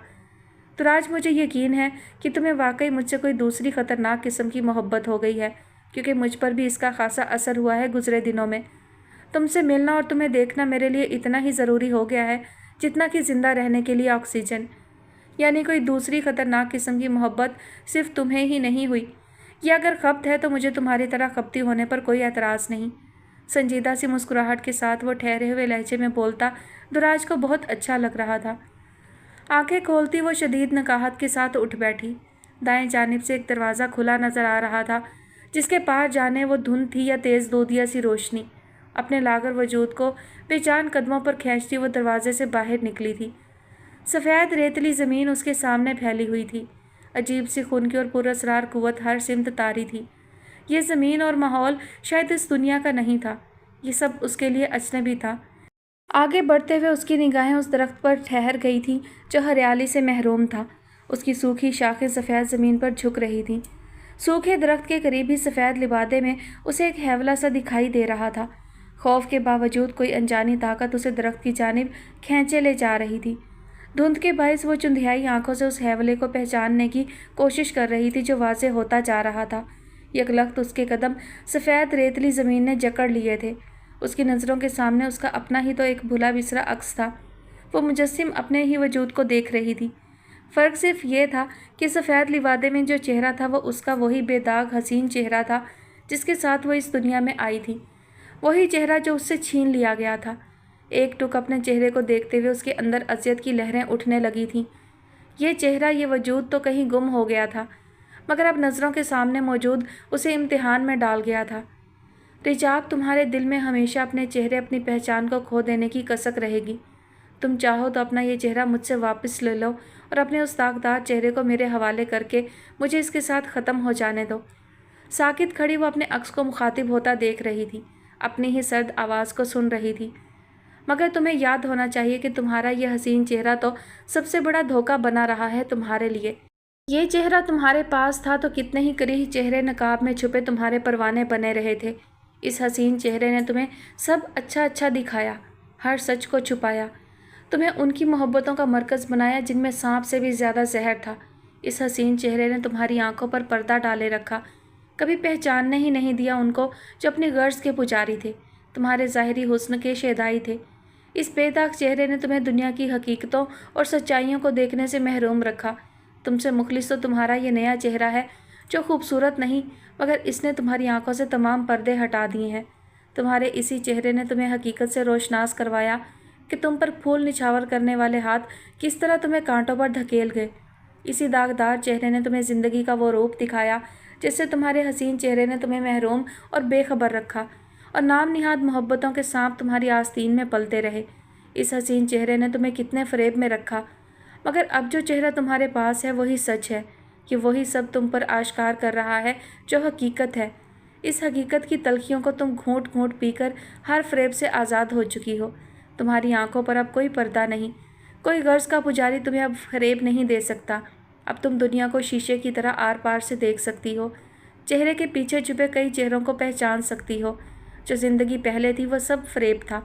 तुराज, मुझे यकीन है कि तुम्हें वाकई मुझसे कोई दूसरी ख़तरनाक किस्म की मोहब्बत हो गई है, क्योंकि मुझ पर भी इसका खासा असर हुआ है गुज़रे दिनों में। तुमसे मिलना और तुम्हें देखना मेरे लिए इतना ही ज़रूरी हो गया है जितना कि ज़िंदा रहने के लिए ऑक्सीजन। यानी कोई दूसरी ख़तरनाक किस्म की मोहब्बत सिर्फ तुम्हें ही नहीं हुई। या अगर खपत है तो मुझे तुम्हारी तरह खपती होने पर कोई एतराज़ नहीं। संजीदा सी मुस्कुराहट के साथ वो ठहरे हुए लहजे में बोलता दुराज को बहुत अच्छा लग रहा था। आंखें खोलती वो शदीद नकाहत के साथ उठ बैठी। दाएं जानिब से एक दरवाज़ा खुला नज़र आ रहा था, जिसके पार जाने वो धुंध थी या तेज़ दूधिया सी रोशनी। अपने लागर वजूद को बेजान कदमों पर खींचती वो दरवाजे से बाहर निकली थी। सफ़ेद रेतली ज़मीन उसके सामने फैली हुई थी। अजीब सी खुनकी और पुरअसरार कुव्वत हर सिमत तारी थी। ये ज़मीन और माहौल शायद इस दुनिया का नहीं था। ये सब उसके लिए अजनबी था। आगे बढ़ते हुए उसकी निगाहें उस दरख्त पर ठहर गई थीं जो हरियाली से महरूम था। उसकी सूखी शाखें सफ़ेद ज़मीन पर झुक रही थीं। सूखे दरख्त के करीब ही सफ़ेद लिबादे में उसे एक हैवला सा दिखाई दे रहा था। खौफ के बावजूद कोई अनजानी ताकत उसे दरख्त की जानिब खींचे ले जा रही थी। धुंध के बायस वो चुंधियाई आंखों से उस हैवले को पहचानने की कोशिश कर रही थी जो वाज़े होता जा रहा था। यकलख्त उसके कदम सफ़ेद रेतली ज़मीन ने जकड़ लिए थे। उसकी नज़रों के सामने उसका अपना ही तो एक भुला बिसरा अक्स था। वो मुजस्सिम अपने ही वजूद को देख रही थी। फ़र्क सिर्फ ये था कि सफ़ेद लिबादे में जो चेहरा था वो उसका वही बेदाग हसीन चेहरा था जिसके साथ वो इस दुनिया में आई थी। वही चेहरा जो उससे छीन लिया गया था। एक टुक अपने चेहरे को देखते हुए उसके अंदर अज़ियत की लहरें उठने लगी थीं। ये चेहरा, ये वजूद तो कहीं गुम हो गया था, मगर अब नज़रों के सामने मौजूद उसे इम्तिहान में डाल गया था। रिजाब, तुम्हारे दिल में हमेशा अपने चेहरे, अपनी पहचान को खो देने की कसक रहेगी। तुम चाहो तो अपना ये चेहरा मुझसे वापस ले लो और अपने उस दागदार चेहरे को मेरे हवाले करके मुझे इसके साथ ख़त्म हो जाने दो। साकित खड़ी वो अपने अक्स को मुखातिब होता देख रही थी, अपनी ही सर्द आवाज़ को सुन रही थी। मगर तुम्हें याद होना चाहिए कि तुम्हारा यह हसीन चेहरा तो सबसे बड़ा धोखा बना रहा है तुम्हारे लिए। ये चेहरा तुम्हारे पास था तो कितने ही करीह चेहरे नकाब में छुपे तुम्हारे परवाने बने रहे थे। इस हसीन चेहरे ने तुम्हें सब अच्छा अच्छा दिखाया, हर सच को छुपाया, तुम्हें उनकी मोहब्बतों का मरकज़ बनाया जिनमें सांप से भी ज़्यादा जहर था। इस हसीन चेहरे ने तुम्हारी आंखों पर पर्दा डाले रखा, कभी पहचानने ही नहीं दिया उनको जो अपने गर्ज के पुजारी थे, तुम्हारे ज़ाहिरी हुस्न के शेदाई थे। इस बेदाग चेहरे ने तुम्हें दुनिया की हकीकतों और सच्चाइयों को देखने से महरूम रखा। तुमसे मुखलिस तो तुम्हारा ये नया चेहरा है जो खूबसूरत नहीं, मगर इसने तुम्हारी आंखों से तमाम पर्दे हटा दिए हैं। तुम्हारे इसी चेहरे ने तुम्हें हकीकत से रोशनास करवाया कि तुम पर फूल निछावर करने वाले हाथ किस तरह तुम्हें कांटों पर धकेल गए। इसी दागदार चेहरे ने तुम्हें ज़िंदगी का वो रूप दिखाया जिससे तुम्हारे हसीन चेहरे ने तुम्हें महरूम और बेखबर रखा, और नाम निहाद मोहब्बतों के सांप तुम्हारी आस्तीन में पलते रहे। इस हसीन चेहरे ने तुम्हें कितने फ़रेब में रखा, मगर अब जो चेहरा तुम्हारे पास है वही सच है कि वही सब तुम पर आश्कार कर रहा है जो हकीकत है। इस हकीकत की तलखियों को तुम घूंट घूंट पीकर हर फ़रेब से आज़ाद हो चुकी हो। तुम्हारी आंखों पर अब कोई पर्दा नहीं, कोई गर्ज का पुजारी तुम्हें अब फ़रेब नहीं दे सकता। अब तुम दुनिया को शीशे की तरह आर पार से देख सकती हो, चेहरे के पीछे छुपे कई चेहरों को पहचान सकती हो। जो ज़िंदगी पहले थी वह सब फ़रेब था।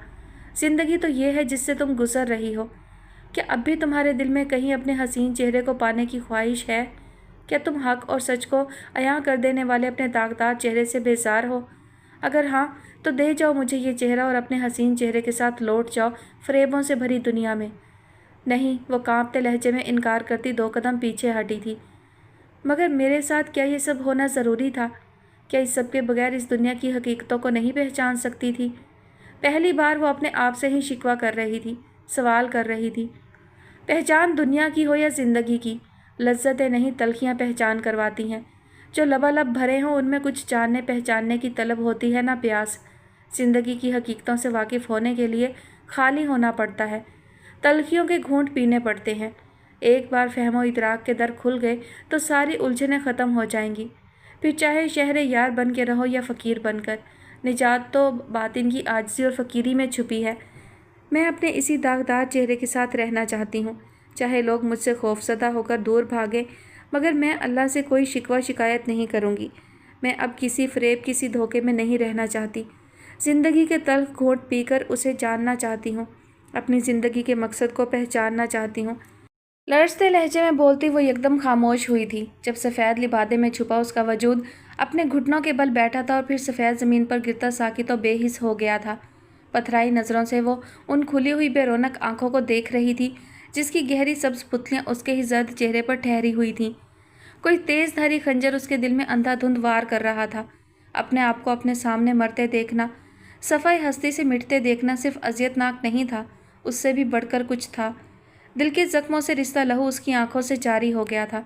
ज़िंदगी तो ये है जिससे तुम गुज़र रही हो। क्या अब भी तुम्हारे दिल में कहीं अपने हसीन चेहरे को पाने की ख्वाहिश है? क्या तुम हक़ और सच को अयां कर देने वाले अपने दागदार चेहरे से बेजार हो? अगर हाँ, तो दे जाओ मुझे ये चेहरा और अपने हसीन चेहरे के साथ लौट जाओ फ़रेबों से भरी दुनिया में। नहीं, वो कांपते लहजे में इनकार करती 2 कदम पीछे हटी थी। मगर मेरे साथ क्या ये सब होना ज़रूरी था? क्या इस सब के बगैर इस दुनिया की हकीकतों को नहीं पहचान सकती थी? पहली बार वो अपने आप से ही शिकवा कर रही थी, सवाल कर रही थी। पहचान दुनिया की हो या ज़िंदगी की, लज्जतें नहीं तलखियाँ पहचान करवाती हैं। जो लबालब भरे हों उनमें कुछ जानने पहचानने की तलब होती है ना प्यास। ज़िंदगी की हकीकतों से वाकिफ़ होने के लिए खाली होना पड़ता है, तलखियों के घूंट पीने पड़ते हैं। एक बार फहमो इदराक के दर खुल गए तो सारी उलझनें ख़त्म हो जाएंगी। फिर चाहे शहरे यार बन के रहो या फ़कीर बनकर, निजात तो बातिन की आजिज़ी और फ़कीरी में छुपी है। मैं अपने इसी दागदार चेहरे के साथ रहना चाहती हूँ, चाहे लोग मुझसे खौफज़दा होकर दूर भागें, मगर मैं अल्लाह से कोई शिकवा शिकायत नहीं करूँगी। मैं अब किसी फ़रेब किसी धोखे में नहीं रहना चाहती। ज़िंदगी के तल्ख घोंट पीकर उसे जानना चाहती हूँ, अपनी ज़िंदगी के मकसद को पहचानना चाहती हूँ। लरजते लहजे में बोलती वो एकदम खामोश हुई थी जब सफ़ेद लिबादे में छुपा उसका वजूद अपने घुटनों के बल बैठा था और फिर सफ़ेद ज़मीन पर गिरता साकित तो बेहिस हो गया था। पथराई नज़रों से वो उन खुली हुई बेरौनक आंखों को देख रही थी जिसकी गहरी सब्ज़ पुतलियाँ उसके ही जर्द चेहरे पर ठहरी हुई थीं। कोई तेज़ धारी खंजर उसके दिल में अंधाधुंध वार कर रहा था। अपने आप को अपने सामने मरते देखना, सफ़ाई हस्ती से मिटते देखना सिर्फ अजियतनाक नहीं था, उससे भी बढ़कर कुछ था। दिल के ज़ख्मों से रिश्ता लहू उसकी आंखों से जारी हो गया था।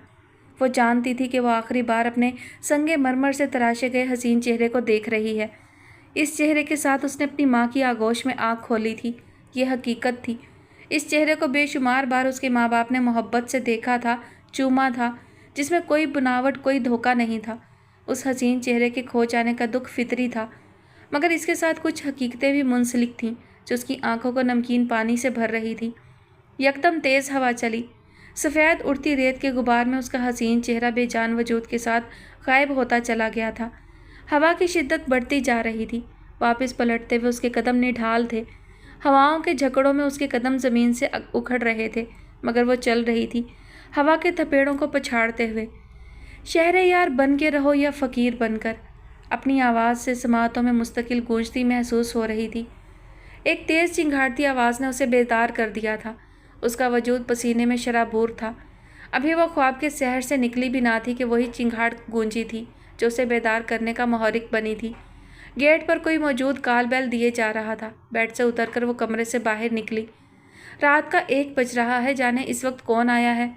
वो जानती थी कि वो आखिरी बार अपने संगे मरमर से तराशे गए हसीन चेहरे को देख रही है। इस चेहरे के साथ उसने अपनी माँ की आगोश में आँख खोली थी। ये हकीकत थी। इस चेहरे को बेशुमार बार उसके माँ बाप ने मोहब्बत से देखा था, चूमा था, जिसमें कोई बनावट कोई धोखा नहीं था। उस हसीन चेहरे के खो जाने का दुख फितरी था, मगर इसके साथ कुछ हकीकतें भी मुंसलिक थीं जो उसकी आंखों को नमकीन पानी से भर रही थी। यकदम तेज़ हवा चली। सफ़ेद उड़ती रेत के गुबार में उसका हसीन चेहरा बेजान वजूद के साथ गायब होता चला गया था। हवा की शिद्दत बढ़ती जा रही थी। वापस पलटते हुए उसके कदम निढाल थे। हवाओं के झकड़ों में उसके कदम ज़मीन से उखड़ रहे थे, मगर वो चल रही थी, हवा के थपेड़ों को पछाड़ते हुए। शहरे यार बन के रहो या फ़कीर बनकर, अपनी आवाज़ से समातों में मुस्तकिल गूंजती महसूस हो रही थी। एक तेज़ चिंगाड़ती आवाज़ ने उसे बेदार कर दिया था। उसका वजूद पसीने में शराबूर था। अभी वो ख्वाब के शहर से निकली भी ना थी कि वही चिंगाड़ गूंजी थी जो उसे बेदार करने का मुहर्रिक बनी थी। गेट पर कोई मौजूद काल बैल दिए जा रहा था। बेड से उतरकर वो कमरे से बाहर निकली। रात का 1 बज रहा है, जाने इस वक्त कौन आया है।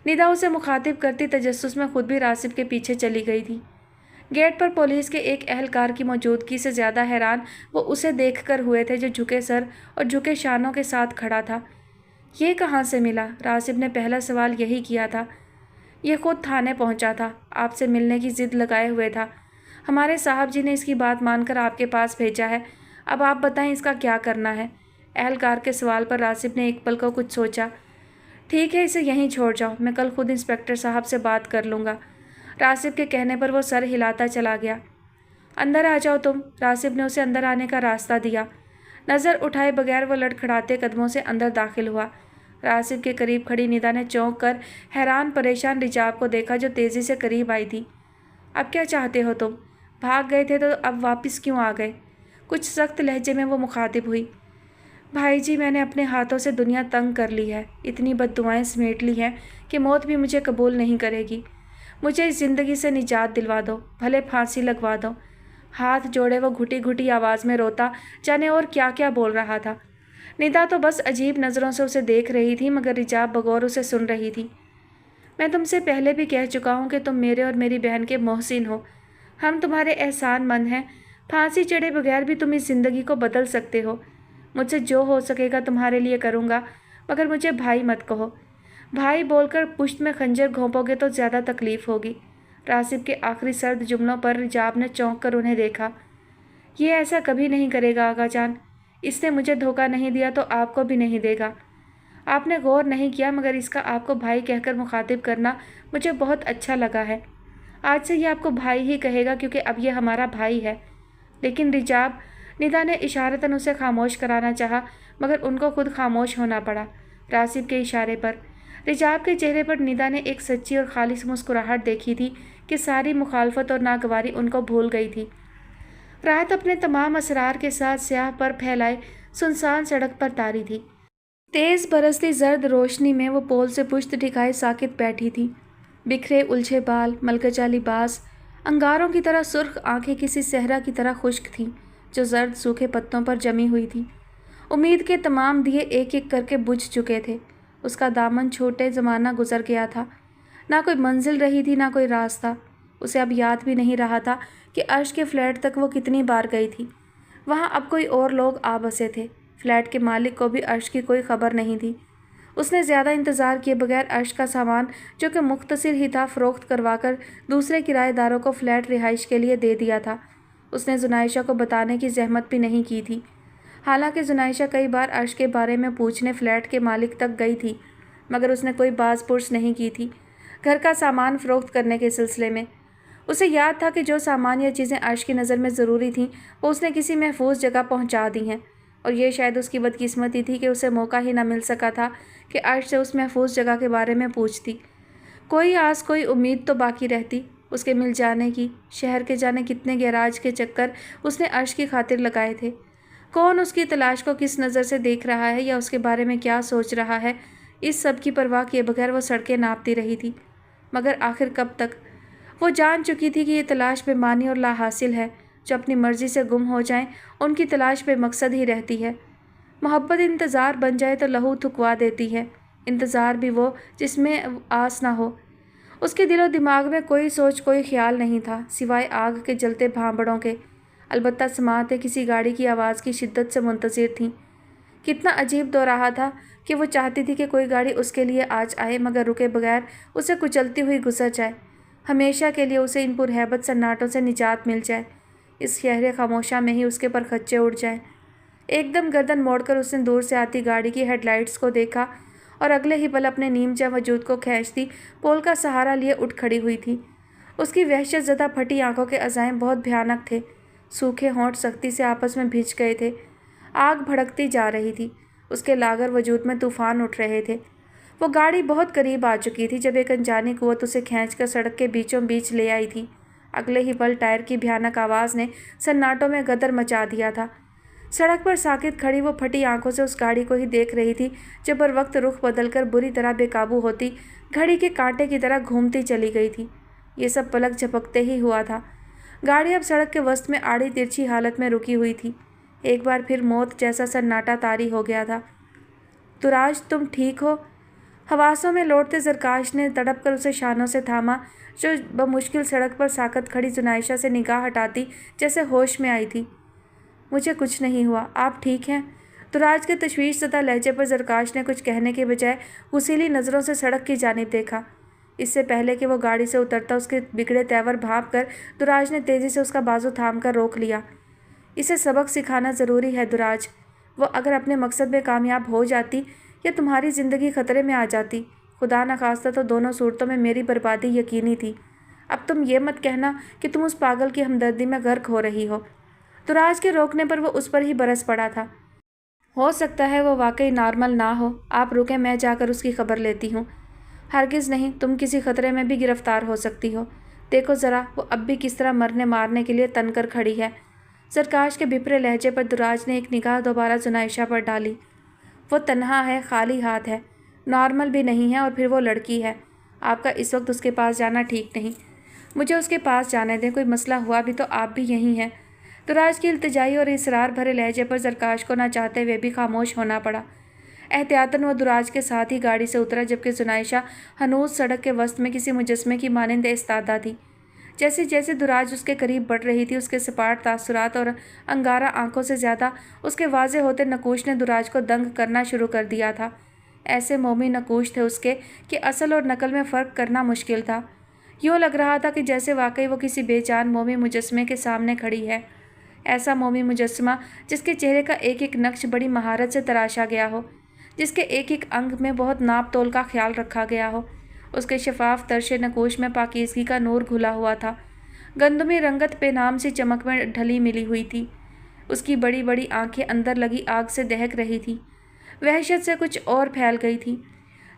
निदा उसे मुखातिब करती तजस्सुस में खुद भी रासिब के पीछे चली गई थी। गेट पर पुलिस के एक अहलकार की मौजूदगी से ज़्यादा हैरान वो उसे देखकर हुए थे जो झुके सर और झुके शानों के साथ खड़ा था। ये कहाँ से मिला? रासिब ने पहला सवाल यही किया था। ये खुद थाने पहुँचा था, आपसे मिलने की ज़िद लगाए हुए था। हमारे साहब जी ने इसकी बात मानकर आपके पास भेजा है। अब आप बताएं इसका क्या करना है? अहलकार के सवाल पर रासिब ने एक पल को कुछ सोचा। ठीक है, इसे यहीं छोड़ जाओ, मैं कल खुद इंस्पेक्टर साहब से बात कर लूँगा। रासिब के कहने पर वो सर हिलाता चला गया। अंदर आ जाओ तुम। रासिब ने उसे अंदर आने का रास्ता दिया। नज़र उठाए बगैर वो लड़खड़ाते कदमों से अंदर दाखिल हुआ। रासिब के करीब खड़ी निदा ने चौंक कर हैरान परेशान रिजाब को देखा, जो तेज़ी से करीब आई थी। अब क्या चाहते हो तुम? भाग गए थे तो अब वापस क्यों आ गए? कुछ सख्त लहजे में वो मुखातिब हुई। भाई जी, मैंने अपने हाथों से दुनिया तंग कर ली है, इतनी बद्दुआएं समेट ली हैं कि मौत भी मुझे कबूल नहीं करेगी। मुझे इस ज़िंदगी से निजात दिलवा दो, भले फांसी लगवा दो। हाथ जोड़े वो घुटी घुटी आवाज़ में रोता जाने और क्या क्या बोल रहा था। निदा तो बस अजीब नज़रों से उसे देख रही थी, मगर रिजाब बगौर उसे सुन रही थी। मैं तुमसे पहले भी कह चुका हूँ कि तुम मेरे और मेरी बहन के मोहसिन हो। हम तुम्हारे एहसानमंद हैं। फांसी चढ़े बगैर भी तुम इस ज़िंदगी को बदल सकते हो। मुझसे जो हो सकेगा तुम्हारे लिए करूँगा, मगर मुझे भाई मत कहो। भाई बोलकर पुश्त में खंजर घोंपोगे तो ज़्यादा तकलीफ़ होगी। रासिब के आखिरी सर्द जुमलों पर रिजाब ने चौंक कर उन्हें देखा। ये ऐसा कभी नहीं करेगा आगा जान। इसने मुझे धोखा नहीं दिया तो आपको भी नहीं देगा। आपने गौर नहीं किया, मगर इसका आपको भाई कहकर मुखातिब करना मुझे बहुत अच्छा लगा है। आज से ये आपको भाई ही कहेगा, क्योंकि अब ये हमारा भाई है। लेकिन रिजाब, निदा ने इशारतन उसे खामोश कराना चाहा, मगर उनको खुद खामोश होना पड़ा रासिब के इशारे पर। रिजाब के चेहरे पर निदा ने एक सच्ची और खालिस मुस्कुराहट देखी थी कि सारी मुखालफत और नागवारी उनको भूल गई थी। रात अपने तमाम असरार के साथ स्याह पर फैलाए सुनसान सड़क पर तारी थी। तेज़ बरसती जर्द रोशनी में वो पोल से पुश्त टिकाए साकित बैठी थी। बिखरे उलझे बाल, मलकजा लिबास, अंगारों की तरह सुर्ख आंखें किसी सहरा की तरह खुश्क थीं, जो जर्द सूखे पत्तों पर जमी हुई थी। उम्मीद के तमाम दिए एक एक करके बुझ चुके थे। उसका दामन छोटे ज़माना गुजर गया था। ना कोई मंजिल रही थी, ना कोई रास्ता। उसे अब याद भी नहीं रहा था कि अर्श के फ्लैट तक वो कितनी बार गई थी। वहाँ अब कोई और लोग आ बसे थे। फ्लैट के मालिक को भी अर्श की कोई खबर नहीं थी। उसने ज़्यादा इंतज़ार किए बगैर अर्श का सामान, जो कि मुख्तसिर ही था, फ़रोख्त करवाकर दूसरे किराएदारों को फ्लैट रिहाइश के लिए दे दिया था। उसने जुनाइशा को बताने की जहमत भी नहीं की थी। हालांकि जुनाइशा कई बार अर्श के बारे में पूछने फ्लैट के मालिक तक गई थी, मगर उसने कोई बाज़ पुर्स नहीं की थी घर का सामान फ़रोख्त करने के सिलसिले में। उसे याद था कि जो सामान या चीज़ें अर्श की नज़र में ज़रूरी थीं, वो उसने किसी महफूज जगह पहुंचा दी हैं, और ये शायद उसकी बदकिस्मती थी कि उसे मौका ही न मिल सका था कि अर्श से उस महफूज जगह के बारे में पूछती। कोई आस, कोई उम्मीद तो बाकी रहती उसके मिल जाने की। शहर के जाने कितने गैराज के चक्कर उसने अर्श की खातिर लगाए थे। कौन उसकी तलाश को किस नज़र से देख रहा है या उसके बारे में क्या सोच रहा है, इस सब की परवाह किए बगैर वो सड़कें नापती रही थी। मगर आखिर कब तक? वो जान चुकी थी कि ये तलाश बेमानी और लाहासिल है। जो अपनी मर्ज़ी से गुम हो जाएं, उनकी तलाश बेमकसद ही रहती है। मोहब्बत इंतज़ार बन जाए तो लहू थुकवा देती है। इंतज़ार भी वो जिसमें आस ना हो। उसके दिलो दिमाग में कोई सोच, कोई ख्याल नहीं था, सिवाय आग के जलते भांबड़ों के। अलबत्ता समातें किसी गाड़ी की आवाज़ की शिद्दत से मुंतज़िर थीं। कितना अजीब दो रहा था कि वो चाहती थी कि कोई गाड़ी उसके लिए आज आए, मगर रुके बगैर उसे कुचलती हुई गुजर जाए। हमेशा के लिए उसे इन पुरहैबत सन्नाटों से निजात मिल जाए। इस शहर खामोशा में ही उसके पर खच्चे उड़ जाएं। एकदम गर्दन मोड़कर उसने दूर से आती गाड़ी की हेडलाइट्स को देखा और अगले ही पल अपने नीमचा वजूद को खींचती पोल का सहारा लिए उठ खड़ी हुई थी। उसकी वहशत ज़दा फटी आंखों के अज़ाइम बहुत भयानक थे। सूखे होंठ सख्ती से आपस में भिज गए थे। आग भड़कती जा रही थी। उसके लागर वजूद में तूफ़ान उठ रहे थे। वो गाड़ी बहुत करीब आ चुकी थी जब एक अनजानी कुव्वत उसे खींचकर सड़क के बीचों बीच ले आई थी। अगले ही पल टायर की भयानक आवाज़ ने सन्नाटों में गदर मचा दिया था। सड़क पर साकित खड़ी वो फटी आंखों से उस गाड़ी को ही देख रही थी, जो बर वक्त रुख बदलकर बुरी तरह बेकाबू होती घड़ी के कांटे की तरह घूमती चली गई थी। ये सब पलक झपकते ही हुआ था। गाड़ी अब सड़क के वस्त में आड़ी तिरछी हालत में रुकी हुई थी। एक बार फिर मौत जैसा सन्नाटा तारी हो गया था। तुराज, तुम ठीक हो? हवासों में लौटते ज़रकाश ने तड़प कर उसे शानों से थामा, जो बमुश्किल सड़क पर साकत खड़ी जुनाइशा से निगाह हटाती जैसे होश में आई थी। मुझे कुछ नहीं हुआ, आप ठीक हैं? तुराज के तशवीश ज़दा लहजे पर ज़रकाश ने कुछ कहने के बजाय गुसीली नज़रों से सड़क की जानिब देखा। इससे पहले कि वो गाड़ी से उतरता उसके बिगड़े तेवर भांप कर दुराज ने तेज़ी से उसका बाजू थाम कर रोक लिया। इसे सबक सिखाना ज़रूरी है दुराज। वो अगर अपने मकसद में कामयाब हो जाती या तुम्हारी ज़िंदगी ख़तरे में आ जाती, खुदा न खास्ता तो दोनों सूरतों में मेरी बर्बादी यकीनी थी। अब तुम ये मत कहना कि तुम उस पागल की हमदर्दी में गर्क हो रही हो। दुराज के रोकने पर वो उस पर ही बरस पड़ा था। हो सकता है वो वाकई नॉर्मल ना हो। आप रुके, मैं जाकर उसकी खबर लेती हूँ। हरगिज़ नहीं, तुम किसी खतरे में भी गिरफ्तार हो सकती हो। देखो ज़रा, वो अब भी किस तरह मरने मारने के लिए तन कर खड़ी है। सरकाश के भिपरे लहजे पर दुराज ने एक निगाह दोबारा जुनाइशा पर डाली। वो तन्हा है, खाली हाथ है, नॉर्मल भी नहीं है, और फिर वो लड़की है। आपका इस वक्त उसके पास जाना ठीक नहीं। मुझे उसके पास जाने दें, कोई मसला हुआ भी तो आप भी यहीं हैं। दुराज की इल्तिजाई और इसरार भरे लहजे पर सरकाश को न चाहते हुए भी खामोश होना पड़ा। एहतियातन वो दुराज के साथ ही गाड़ी से उतरा, जबकि जुनाइशा हनूज सड़क के वस्त में किसी मुजस्मे की मानिंद इस्तादा थी। जैसे जैसे दुराज उसके करीब बढ़ रही थी, उसके सपाट तासुरात और अंगारा आंखों से ज़्यादा उसके वाजे होते नकूश ने दुराज को दंग करना शुरू कर दिया था। ऐसे मोमी नकूश थे उसके कि असल और नकल में फ़र्क करना मुश्किल था। यूँ लग रहा था कि जैसे वाकई वो किसी बेजान मोमी मुजस्मे के सामने खड़ी है। ऐसा मोमी मुजस्मा जिसके चेहरे का एक एक नक्श बड़ी महारत से तराशा गया हो, जिसके एक एक अंग में बहुत नाप तोल का ख्याल रखा गया हो। उसके शफाफ तरशे नकोश में पाकीज़गी का नूर घुला हुआ था। गंदमी रंगत बेनाम सी चमक में ढली मिली हुई थी। उसकी बड़ी बड़ी आंखें अंदर लगी आग से दहक रही थी। वहशत से कुछ और फैल गई थी।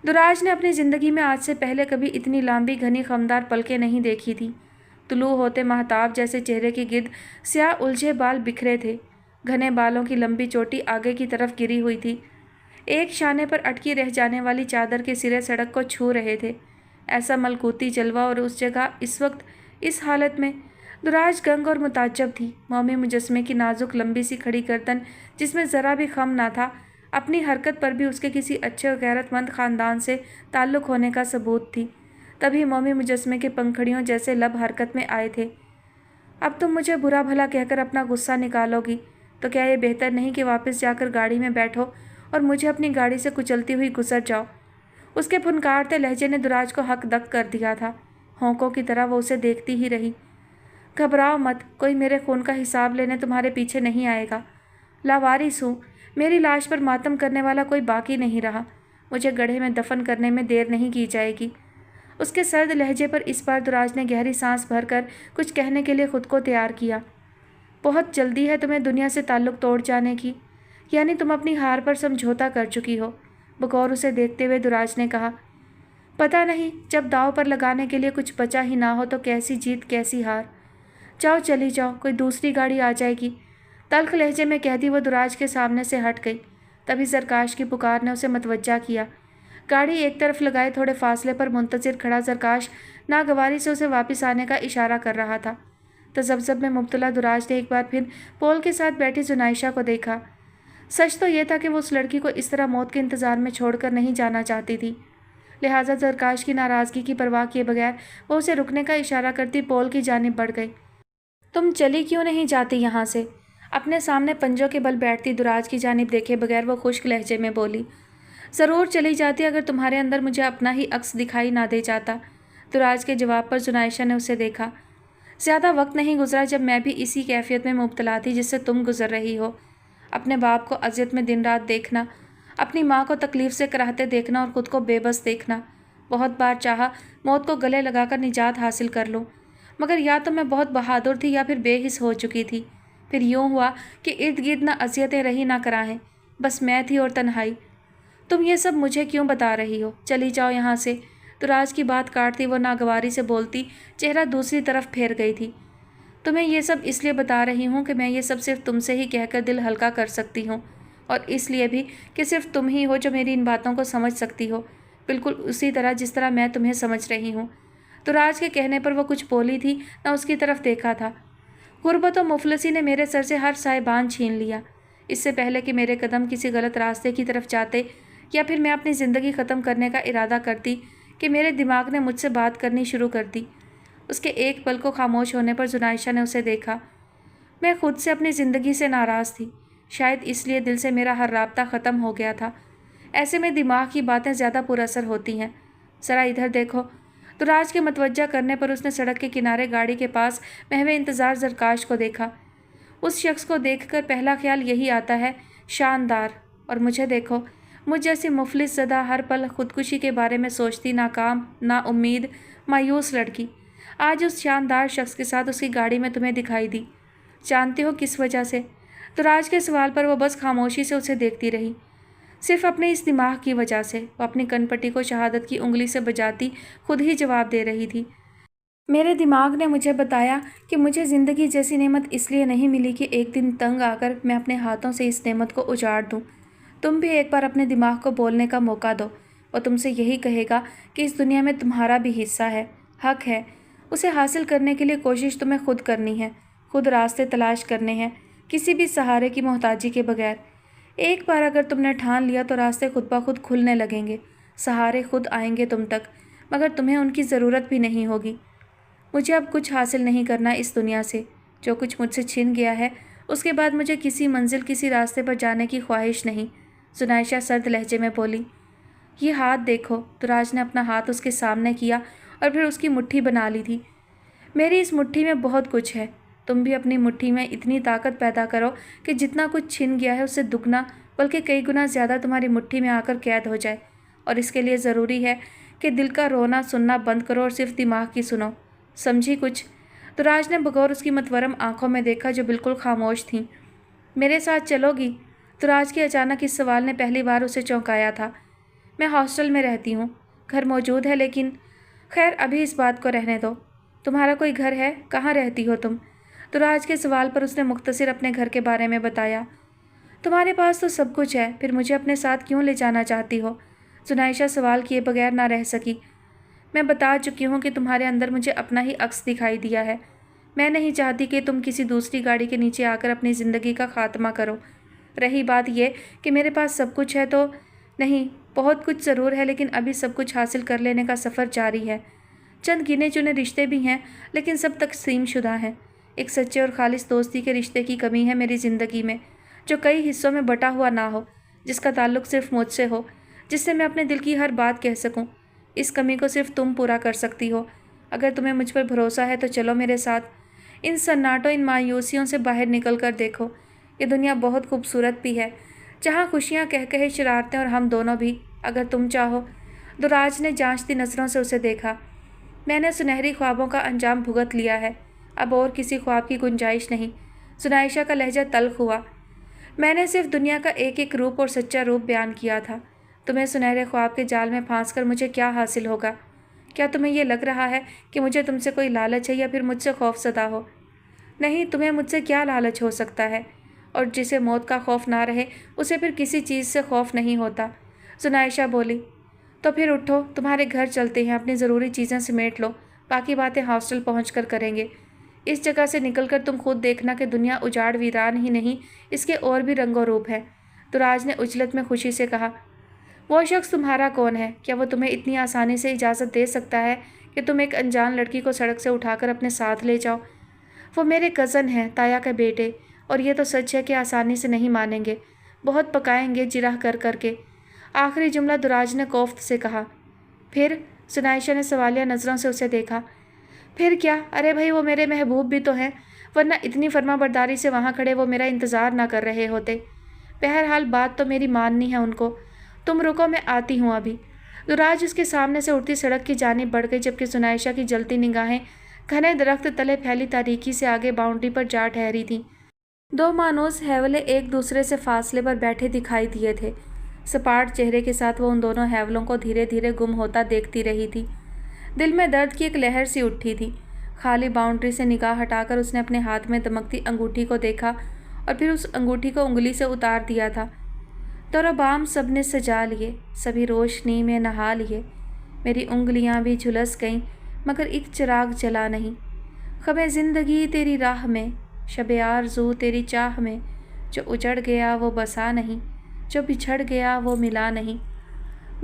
दुराज ने अपनी ज़िंदगी में आज से पहले कभी इतनी लंबी घनी खमदार पलकें नहीं देखी थी। तुलू होते महताब जैसे चेहरे के गिर्द स्याह उलझे बाल बिखरे थे। घने बालों की लंबी चोटी आगे की तरफ गिरी हुई थी। एक शाने पर अटकी रह जाने वाली चादर के सिरे सड़क को छू रहे थे। ऐसा मलकूती जलवा, और उस जगह इस वक्त इस हालत में दुराज गंग और मुताज्जब थी। मोमी मुजस्मे की नाजुक लंबी सी खड़ी गर्दन, जिसमें ज़रा भी खम ना था, अपनी हरकत पर भी उसके किसी अच्छे और गैरतमंद ख़ानदान से ताल्लुक़ होने का सबूत थी। तभी मोमी मुजस्मे के पंखड़ियों जैसे लब हरकत में आए थे। अब तुम मुझे बुरा भला कहकर अपना गुस्सा निकालोगी, तो क्या ये बेहतर नहीं कि वापस जाकर गाड़ी में बैठो और मुझे अपनी गाड़ी से कुचलती हुई गुजर जाओ। उसके फुनकारते लहजे ने दुराज को हक दक कर दिया था। होंकों की तरह वो उसे देखती ही रही। घबराओ मत, कोई मेरे खून का हिसाब लेने तुम्हारे पीछे नहीं आएगा। लावारिस हूँ, मेरी लाश पर मातम करने वाला कोई बाकी नहीं रहा। मुझे गड्ढे में दफन करने में देर नहीं की जाएगी। उसके सर्द लहजे पर इस बार दुराज ने गहरी सांस भरकर कुछ कहने के लिए खुद को तैयार किया। बहुत जल्दी है तुम्हें दुनिया से ताल्लुक़ तोड़ जाने की, यानी तुम अपनी हार पर समझौता कर चुकी हो। बगौर उसे देखते हुए दुराज ने कहा, पता नहीं, जब दाव पर लगाने के लिए कुछ बचा ही ना हो तो कैसी जीत कैसी हार। जाओ, चली जाओ, कोई दूसरी गाड़ी आ जाएगी। तल्ख लहजे में कहती वो दुराज के सामने से हट गई। तभी सरकाश की पुकार ने उसे मतवज्जा किया। गाड़ी एक तरफ लगाए थोड़े फासले पर मुंतज़िर खड़ा सरकाश नागवारी से उसे वापस आने का इशारा कर रहा था। तज़ब्ज़ब में मुब्तला दुराज ने एक बार फिर पोल के साथ बैठी जुनाइशा को देखा। सच तो यह था कि वो उस लड़की को इस तरह मौत के इंतज़ार में छोड़कर नहीं जाना चाहती थी। लिहाजा सरकाश की नाराज़गी की परवाह किए बगैर वो उसे रुकने का इशारा करती पोल की जानिब बढ़ गई। तुम चली क्यों नहीं जाती यहाँ से? अपने सामने पंजों के बल बैठती दुराज की जानिब देखे बगैर वो खुश्क लहजे में बोली। ज़रूर चली जाती अगर तुम्हारे अंदर मुझे अपना ही अक्स दिखाई ना दे जाता। दुराज के जवाब पर जुनाइशा ने उसे देखा। ज़्यादा वक्त नहीं गुजरा जब मैं भी इसी कैफियत में मुब्तला थी जिससे तुम गुजर रही हो। अपने बाप को अज़ियत में दिन रात देखना, अपनी माँ को तकलीफ़ से कराहते देखना और ख़ुद को बेबस देखना। बहुत बार चाहा मौत को गले लगाकर निजात हासिल कर लूँ, मगर या तो मैं बहुत बहादुर थी या फिर बेहिस हो चुकी थी। फिर यूँ हुआ कि इर्द गिर्द ना अज़ियतें रही ना कराहें, बस मैं थी और तन्हाई। तुम ये सब मुझे क्यों बता रही हो? चली जाओ यहाँ से। दुराज की बात काटती वो नागवारी से बोलती चेहरा दूसरी तरफ फेर गई थी। तुम्हें ये सब इसलिए बता रही हूँ कि मैं ये सब सिर्फ तुमसे ही कहकर दिल हल्का कर सकती हूँ, और इसलिए भी कि सिर्फ तुम ही हो जो मेरी इन बातों को समझ सकती हो, बिल्कुल उसी तरह जिस तरह मैं तुम्हें समझ रही हूँ। दुराज के कहने पर वो कुछ बोली थी, न उसकी तरफ देखा था। गुर्बत और मुफलसी ने मेरे सर से हर साहिबान छीन लिया। इससे पहले कि मेरे कदम किसी गलत रास्ते की तरफ जाते या फिर मैं अपनी ज़िंदगी ख़त्म करने का इरादा करती कि मेरे दिमाग ने मुझसे बात करनी शुरू कर दी। उसके एक पल को खामोश होने पर जुनाइशा ने उसे देखा। मैं खुद से अपनी ज़िंदगी से नाराज़ थी, शायद इसलिए दिल से मेरा हर राब्ता ख़त्म हो गया था। ऐसे में दिमाग की बातें ज़्यादा पुरअसर होती हैं। ज़रा इधर देखो। दुराज के मतवज्जा करने पर उसने सड़क के किनारे गाड़ी के पास महवे इंतज़ार ज़रकाश को देखा। उस शख्स को देखकर पहला ख्याल यही आता है, शानदार। और मुझे देखो, मुझ जैसी मुफलिस ज़दा हर पल खुदकुशी के बारे में सोचती नाकाम, नाउम्मीद, मायूस लड़की। آج اس شاندار شخص کے ساتھ اس کی گاڑی میں تمہیں دکھائی دی۔ جانتے ہو کس وجہ سے؟ دراج کے سوال پر وہ بس خاموشی سے اسے دیکھتی رہی۔ صرف اپنے اس دماغ کی وجہ سے۔ وہ اپنی کن پٹی کو شہادت کی انگلی سے بجاتی خود ہی جواب دے رہی تھی۔ میرے دماغ نے مجھے بتایا کہ مجھے زندگی جیسی نعمت اس لیے نہیں ملی کہ ایک دن تنگ آ کر میں اپنے ہاتھوں سے اس نعمت کو اجاڑ دوں۔ تم بھی ایک بار اپنے دماغ کو بولنے کا موقع دو۔ وہ تم سے یہی کہے گا کہ اس دنیا میں تمہارا بھی حصہ ہے، حق ہے۔ اسے حاصل کرنے کے لیے کوشش تمہیں خود کرنی ہے، خود راستے تلاش کرنے ہیں، کسی بھی سہارے کی محتاجی کے بغیر۔ ایک بار اگر تم نے ٹھان لیا تو راستے خود بخود کھلنے لگیں گے، سہارے خود آئیں گے تم تک، مگر تمہیں ان کی ضرورت بھی نہیں ہوگی۔ مجھے اب کچھ حاصل نہیں کرنا اس دنیا سے۔ جو کچھ مجھ سے چھن گیا ہے اس کے بعد مجھے کسی منزل، کسی راستے پر جانے کی خواہش نہیں، زنائشہ سرد لہجے میں بولی۔ یہ ہاتھ دیکھو۔ دراج نے اپنا ہاتھ اس کے سامنے کیا اور پھر اس کی مٹھی بنا لی تھی۔ میری اس مٹھی میں بہت کچھ ہے۔ تم بھی اپنی مٹھی میں اتنی طاقت پیدا کرو کہ جتنا کچھ چھن گیا ہے اس سے دگنا بلکہ کئی گنا زیادہ تمہاری مٹھی میں آ کر قید ہو جائے، اور اس کے لیے ضروری ہے کہ دل کا رونا سننا بند کرو اور صرف دماغ کی سنو۔ سمجھی کچھ؟ دراج نے بغور اس کی متورم آنکھوں میں دیکھا جو بالکل خاموش تھیں۔ میرے ساتھ چلو گی؟ دراج کے اچانک اس سوال نے پہلی بار اسے چونکایا تھا۔ میں ہاسٹل میں رہتی ہوں، گھر موجود ہے لیکن… خیر ابھی اس بات کو رہنے دو۔ تمہارا کوئی گھر ہے؟ کہاں رہتی ہو تم؟ دراج کے سوال پر اس نے مختصر اپنے گھر کے بارے میں بتایا۔ تمہارے پاس تو سب کچھ ہے، پھر مجھے اپنے ساتھ کیوں لے جانا چاہتی ہو؟ زنائشہ سوال کیے بغیر نہ رہ سکی۔ میں بتا چکی ہوں کہ تمہارے اندر مجھے اپنا ہی عکس دکھائی دیا ہے۔ میں نہیں چاہتی کہ تم کسی دوسری گاڑی کے نیچے آ کر اپنی زندگی کا خاتمہ کرو۔ رہی بات یہ کہ میرے پاس سب کچھ ہے تو نہیں، بہت کچھ ضرور ہے لیکن ابھی سب کچھ حاصل کر لینے کا سفر جاری ہے۔ چند گنے چنے رشتے بھی ہیں لیکن سب تقسیم شدہ ہیں۔ ایک سچے اور خالص دوستی کے رشتے کی کمی ہے میری زندگی میں، جو کئی حصوں میں بٹا ہوا نہ ہو، جس کا تعلق صرف مجھ سے ہو، جس سے میں اپنے دل کی ہر بات کہہ سکوں۔ اس کمی کو صرف تم پورا کر سکتی ہو۔ اگر تمہیں مجھ پر بھروسہ ہے تو چلو میرے ساتھ۔ ان سناٹوں، ان مایوسیوں سے باہر نکل کر دیکھو۔ یہ دنیا بہت خوبصورت بھی ہے، جہاں خوشیاں کہہ شرارتیں اور ہم دونوں بھی، اگر تم چاہو۔ دراج نے جانچتی نظروں سے اسے دیکھا۔ میں نے سنہری خوابوں کا انجام بھگت لیا ہے، اب اور کسی خواب کی گنجائش نہیں۔ زنائشہ کا لہجہ تلخ ہوا۔ میں نے صرف دنیا کا ایک ایک روپ اور سچا روپ بیان کیا تھا۔ تمہیں سنہرے خواب کے جال میں پھانس کر مجھے کیا حاصل ہوگا؟ کیا تمہیں یہ لگ رہا ہے کہ مجھے تم سے کوئی لالچ ہے یا پھر مجھ سے خوف زدہ ہو؟ نہیں، تمہیں مجھ سے کیا لالچ ہو سکتا ہے؟ اور جسے موت کا خوف نہ رہے اسے پھر کسی چیز سے خوف نہیں ہوتا۔ زنائشہ بولی۔ تو پھر اٹھو، تمہارے گھر چلتے ہیں، اپنی ضروری چیزیں سمیٹ لو، باقی باتیں ہاسٹل پہنچ کر کریں گے۔ اس جگہ سے نکل کر تم خود دیکھنا کہ دنیا اجاڑ ویران ہی نہیں، اس کے اور بھی رنگ و روپ ہیں۔ دراج نے عجلت میں خوشی سے کہا۔ وہ شخص تمہارا کون ہے؟ کیا وہ تمہیں اتنی آسانی سے اجازت دے سکتا ہے کہ تم ایک انجان لڑکی کو سڑک سے اٹھا کر اپنے ساتھ لے جاؤ؟ وہ میرے کزن ہیں، تایا کے بیٹے، اور یہ تو سچ ہے کہ آسانی سے نہیں مانیں گے، بہت پکائیں گے جرح کر کر کے۔ آخری جملہ دراج نے کوفت سے کہا۔ پھر؟ زنائشہ نے سوالیہ نظروں سے اسے دیکھا۔ پھر کیا؟ ارے بھائی، وہ میرے محبوب بھی تو ہیں، ورنہ اتنی فرما برداری سے وہاں کھڑے وہ میرا انتظار نہ کر رہے ہوتے۔ بہرحال بات تو میری ماننی ہے ان کو۔ تم رکو، میں آتی ہوں ابھی۔ دراج اس کے سامنے سے اٹھتی سڑک کی جانب بڑھ گئی جبکہ زنائشہ کی جلتی نگاہیں گھنے درخت تلے پھیلی تاریکی سے آگے باؤنڈری پر جا ٹھہری تھیں۔ دو مانوس حیولے ایک دوسرے سے فاصلے پر بیٹھے دکھائی دیے تھے۔ سپاٹ چہرے کے ساتھ وہ ان دونوں حیولوں کو دھیرے دھیرے گم ہوتا دیکھتی رہی تھی۔ دل میں درد کی ایک لہر سی اٹھی تھی۔ خالی باؤنڈری سے نگاہ ہٹا کر اس نے اپنے ہاتھ میں دمکتی انگوٹھی کو دیکھا اور پھر اس انگوٹھی کو انگلی سے اتار دیا تھا۔ دور و بام سب نے سجا لیے، سبھی روشنی میں نہا لیے، میری انگلیاں بھی جھلس گئیں مگر ایک چراغ جلا نہیں۔ خمِ زندگی تیری راہ میں، شب آرزو تیری چاہ میں، جو اجڑ گیا وہ بسا نہیں، جو بچھڑ گیا وہ ملا نہیں۔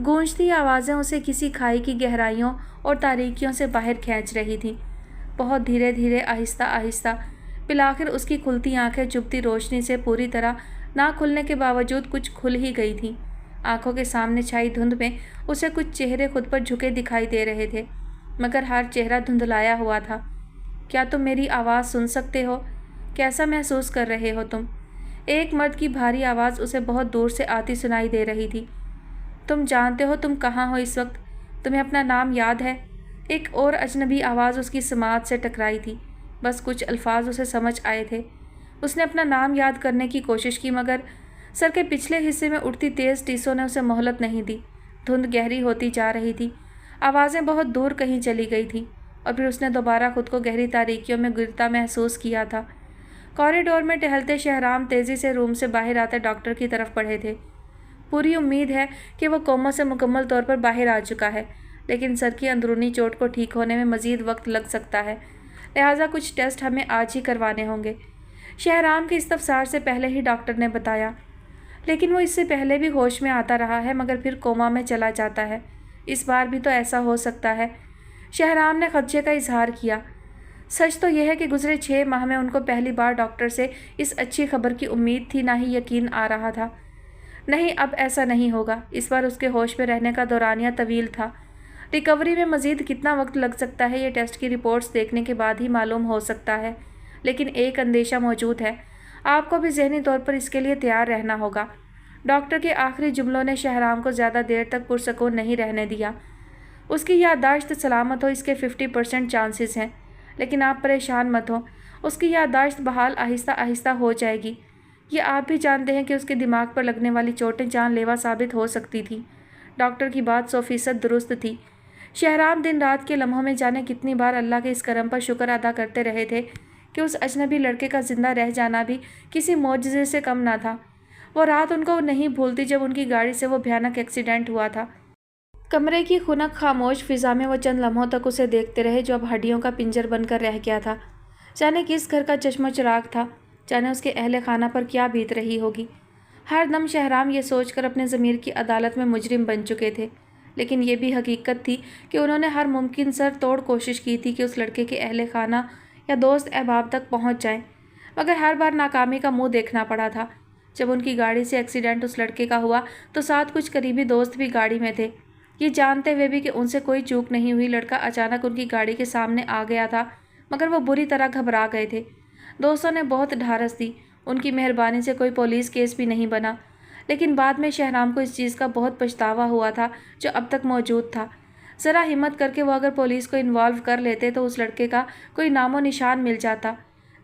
گونجتی آوازیں اسے کسی کھائی کی گہرائیوں اور تاریکیوں سے باہر کھینچ رہی تھیں، بہت دھیرے دھیرے، آہستہ آہستہ۔ بالآخر اس کی کھلتی آنکھیں چبھتی روشنی سے پوری طرح نہ کھلنے کے باوجود کچھ کھل ہی گئی تھیں۔ آنکھوں کے سامنے چھائی دھند میں اسے کچھ چہرے خود پر جھکے دکھائی دے رہے تھے مگر ہر چہرہ دھندلایا ہوا تھا۔ کیا تم میری آواز سن سکتے ہو؟ کیسا محسوس کر رہے ہو تم؟ ایک مرد کی بھاری آواز اسے بہت دور سے آتی سنائی دے رہی تھی۔ تم جانتے ہو تم کہاں ہو اس وقت؟ تمہیں اپنا نام یاد ہے؟ ایک اور اجنبی آواز اس کی سماعت سے ٹکرائی تھی۔ بس کچھ الفاظ اسے سمجھ آئے تھے۔ اس نے اپنا نام یاد کرنے کی کوشش کی مگر سر کے پچھلے حصے میں اٹھتی تیز ٹیسوں نے اسے مہلت نہیں دی۔ دھند گہری ہوتی جا رہی تھی، آوازیں بہت دور کہیں چلی گئی تھیں، اور پھر اس نے دوبارہ خود کو گہری تاریکیوں میں گرتا محسوس کیا تھا۔ کوریڈور میں ٹہلتے شہرام تیزی سے روم سے باہر آتے ڈاکٹر کی طرف بڑھے تھے۔ پوری امید ہے کہ وہ کوما سے مکمل طور پر باہر آ چکا ہے، لیکن سر کی اندرونی چوٹ کو ٹھیک ہونے میں مزید وقت لگ سکتا ہے، لہٰذا کچھ ٹیسٹ ہمیں آج ہی کروانے ہوں گے، شہرام کے استفسار سے پہلے ہی ڈاکٹر نے بتایا۔ لیکن وہ اس سے پہلے بھی ہوش میں آتا رہا ہے مگر پھر کوما میں چلا جاتا ہے، اس بار بھی تو ایسا ہو سکتا ہے۔ شہرام نے خدشے کا اظہار کیا۔ سچ تو یہ ہے کہ گزرے 6 ماہ میں ان کو پہلی بار ڈاکٹر سے اس اچھی خبر کی امید تھی، نہ ہی یقین آ رہا تھا۔ نہیں، اب ایسا نہیں ہوگا۔ اس بار اس کے ہوش میں رہنے کا دورانیہ طویل تھا۔ ریکوری میں مزید کتنا وقت لگ سکتا ہے یہ ٹیسٹ کی رپورٹس دیکھنے کے بعد ہی معلوم ہو سکتا ہے، لیکن ایک اندیشہ موجود ہے، آپ کو بھی ذہنی طور پر اس کے لیے تیار رہنا ہوگا۔ ڈاکٹر کے آخری جملوں نے شہرام کو زیادہ دیر تک پرسکون نہیں رہنے دیا۔ اس کی یادداشت سلامت ہو اس کے 50% چانسز ہیں، لیکن آپ پریشان مت ہوں، اس کی یادداشت بحال آہستہ آہستہ ہو جائے گی۔ یہ آپ بھی جانتے ہیں کہ اس کے دماغ پر لگنے والی چوٹیں جان لیوا ثابت ہو سکتی تھیں۔ ڈاکٹر کی بات 100% درست تھی۔ شہرام دن رات کے لمحوں میں جانے کتنی بار اللہ کے اس کرم پر شکر ادا کرتے رہے تھے کہ اس اجنبی لڑکے کا زندہ رہ جانا بھی کسی معجزے سے کم نہ تھا۔ وہ رات ان کو نہیں بھولتی جب ان کی گاڑی سے وہ بھیانک ایکسیڈنٹ ہوا تھا۔ کمرے کی خنک خاموش فضا میں وہ چند لمحوں تک اسے دیکھتے رہے جو اب ہڈیوں کا پنجر بن کر رہ گیا تھا۔ جانے کس گھر کا چشم و چراغ تھا، جانے اس کے اہل خانہ پر کیا بیت رہی ہوگی۔ ہر دم شہرام یہ سوچ کر اپنے ضمیر کی عدالت میں مجرم بن چکے تھے، لیکن یہ بھی حقیقت تھی کہ انہوں نے ہر ممکن سر توڑ کوشش کی تھی کہ اس لڑکے کے اہل خانہ یا دوست احباب تک پہنچ جائیں، مگر ہر بار ناکامی کا منہ دیکھنا پڑا تھا۔ جب ان کی گاڑی سے ایکسیڈنٹ اس لڑکے کا ہوا تو ساتھ کچھ قریبی دوست بھی گاڑی میں تھے۔ یہ جانتے ہوئے بھی کہ ان سے کوئی چوک نہیں ہوئی، لڑکا اچانک ان کی گاڑی کے سامنے آ گیا تھا، مگر وہ بری طرح گھبرا گئے تھے۔ دوستوں نے بہت ڈھارس دی، ان کی مہربانی سے کوئی پولیس کیس بھی نہیں بنا، لیکن بعد میں شہرام کو اس چیز کا بہت پچھتاوا ہوا تھا جو اب تک موجود تھا۔ ذرا ہمت کر کے وہ اگر پولیس کو انوالو کر لیتے تو اس لڑکے کا کوئی نام و نشان مل جاتا،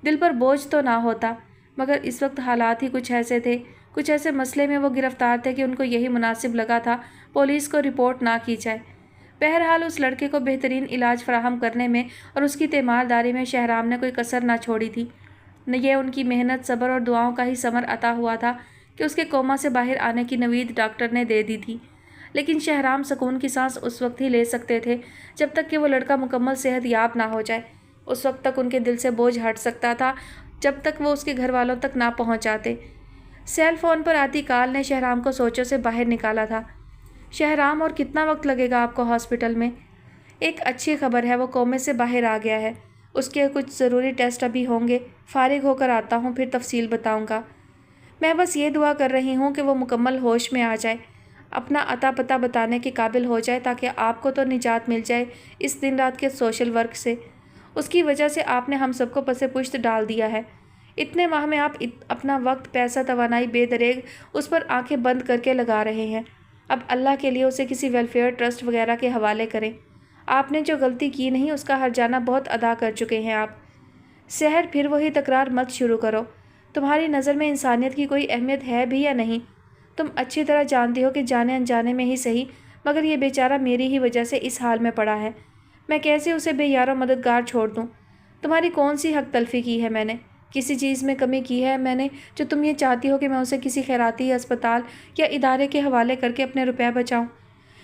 دل پر بوجھ تو نہ ہوتا، مگر اس وقت حالات ہی کچھ ایسے تھے، کچھ ایسے مسئلے میں وہ گرفتار تھے کہ ان کو یہی مناسب لگا تھا پولیس کو رپورٹ نہ کی جائے۔ بہرحال اس لڑکے کو بہترین علاج فراہم کرنے میں اور اس کی تیمارداری میں شہرام نے کوئی کسر نہ چھوڑی تھی۔ یہ ان کی محنت، صبر اور دعاؤں کا ہی ثمر عطا ہوا تھا کہ اس کے کوما سے باہر آنے کی نوید ڈاکٹر نے دے دی تھی۔ لیکن شہرام سکون کی سانس اس وقت ہی لے سکتے تھے جب تک کہ وہ لڑکا مکمل صحت یاب نہ ہو جائے۔ اس وقت تک ان کے دل سے بوجھ ہٹ سکتا تھا جب تک وہ اس کے گھر والوں تک نہ پہنچ جاتے۔ سیل فون پر آتی کال نے شہرام کو سوچوں سے باہر نکالا تھا۔ شہرام، اور کتنا وقت لگے گا آپ کو ہاسپٹل میں؟ ایک اچھی خبر ہے، وہ کومے سے باہر آ گیا ہے۔ اس کے کچھ ضروری ٹیسٹ ابھی ہوں گے، فارغ ہو کر آتا ہوں، پھر تفصیل بتاؤں گا۔ میں بس یہ دعا کر رہی ہوں کہ وہ مکمل ہوش میں آ جائے، اپنا عطا پتہ بتانے کے قابل ہو جائے، تاکہ آپ کو تو نجات مل جائے اس دن رات کے سوشل ورک سے۔ اس کی وجہ سے آپ نے ہم سب کو پس پشت ڈال دیا ہے۔ اتنے ماہ میں آپ اپنا وقت، پیسہ، توانائی بے دریغ اس پر آنکھیں بند کر کے لگا رہے ہیں۔ اب اللہ کے لیے اسے کسی ویلفیئر ٹرسٹ وغیرہ کے حوالے کریں۔ آپ نے جو غلطی کی نہیں اس کا ہرجانہ بہت ادا کر چکے ہیں آپ۔ سحر، پھر وہی تکرار مت شروع کرو۔ تمہاری نظر میں انسانیت کی کوئی اہمیت ہے بھی یا نہیں؟ تم اچھی طرح جانتی ہو کہ جانے انجانے میں ہی صحیح، مگر یہ بیچارہ میری ہی وجہ سے اس حال میں پڑا ہے۔ میں کیسے اسے بے یار و مددگار چھوڑ دوں؟ تمہاری کون سی حق تلفی کی ہے میں نے؟ کسی چیز میں کمی کی ہے میں نے جو تم یہ چاہتی ہو کہ میں اسے کسی خیراتی اسپتال یا ادارے کے حوالے کر کے اپنے روپے بچاؤں؟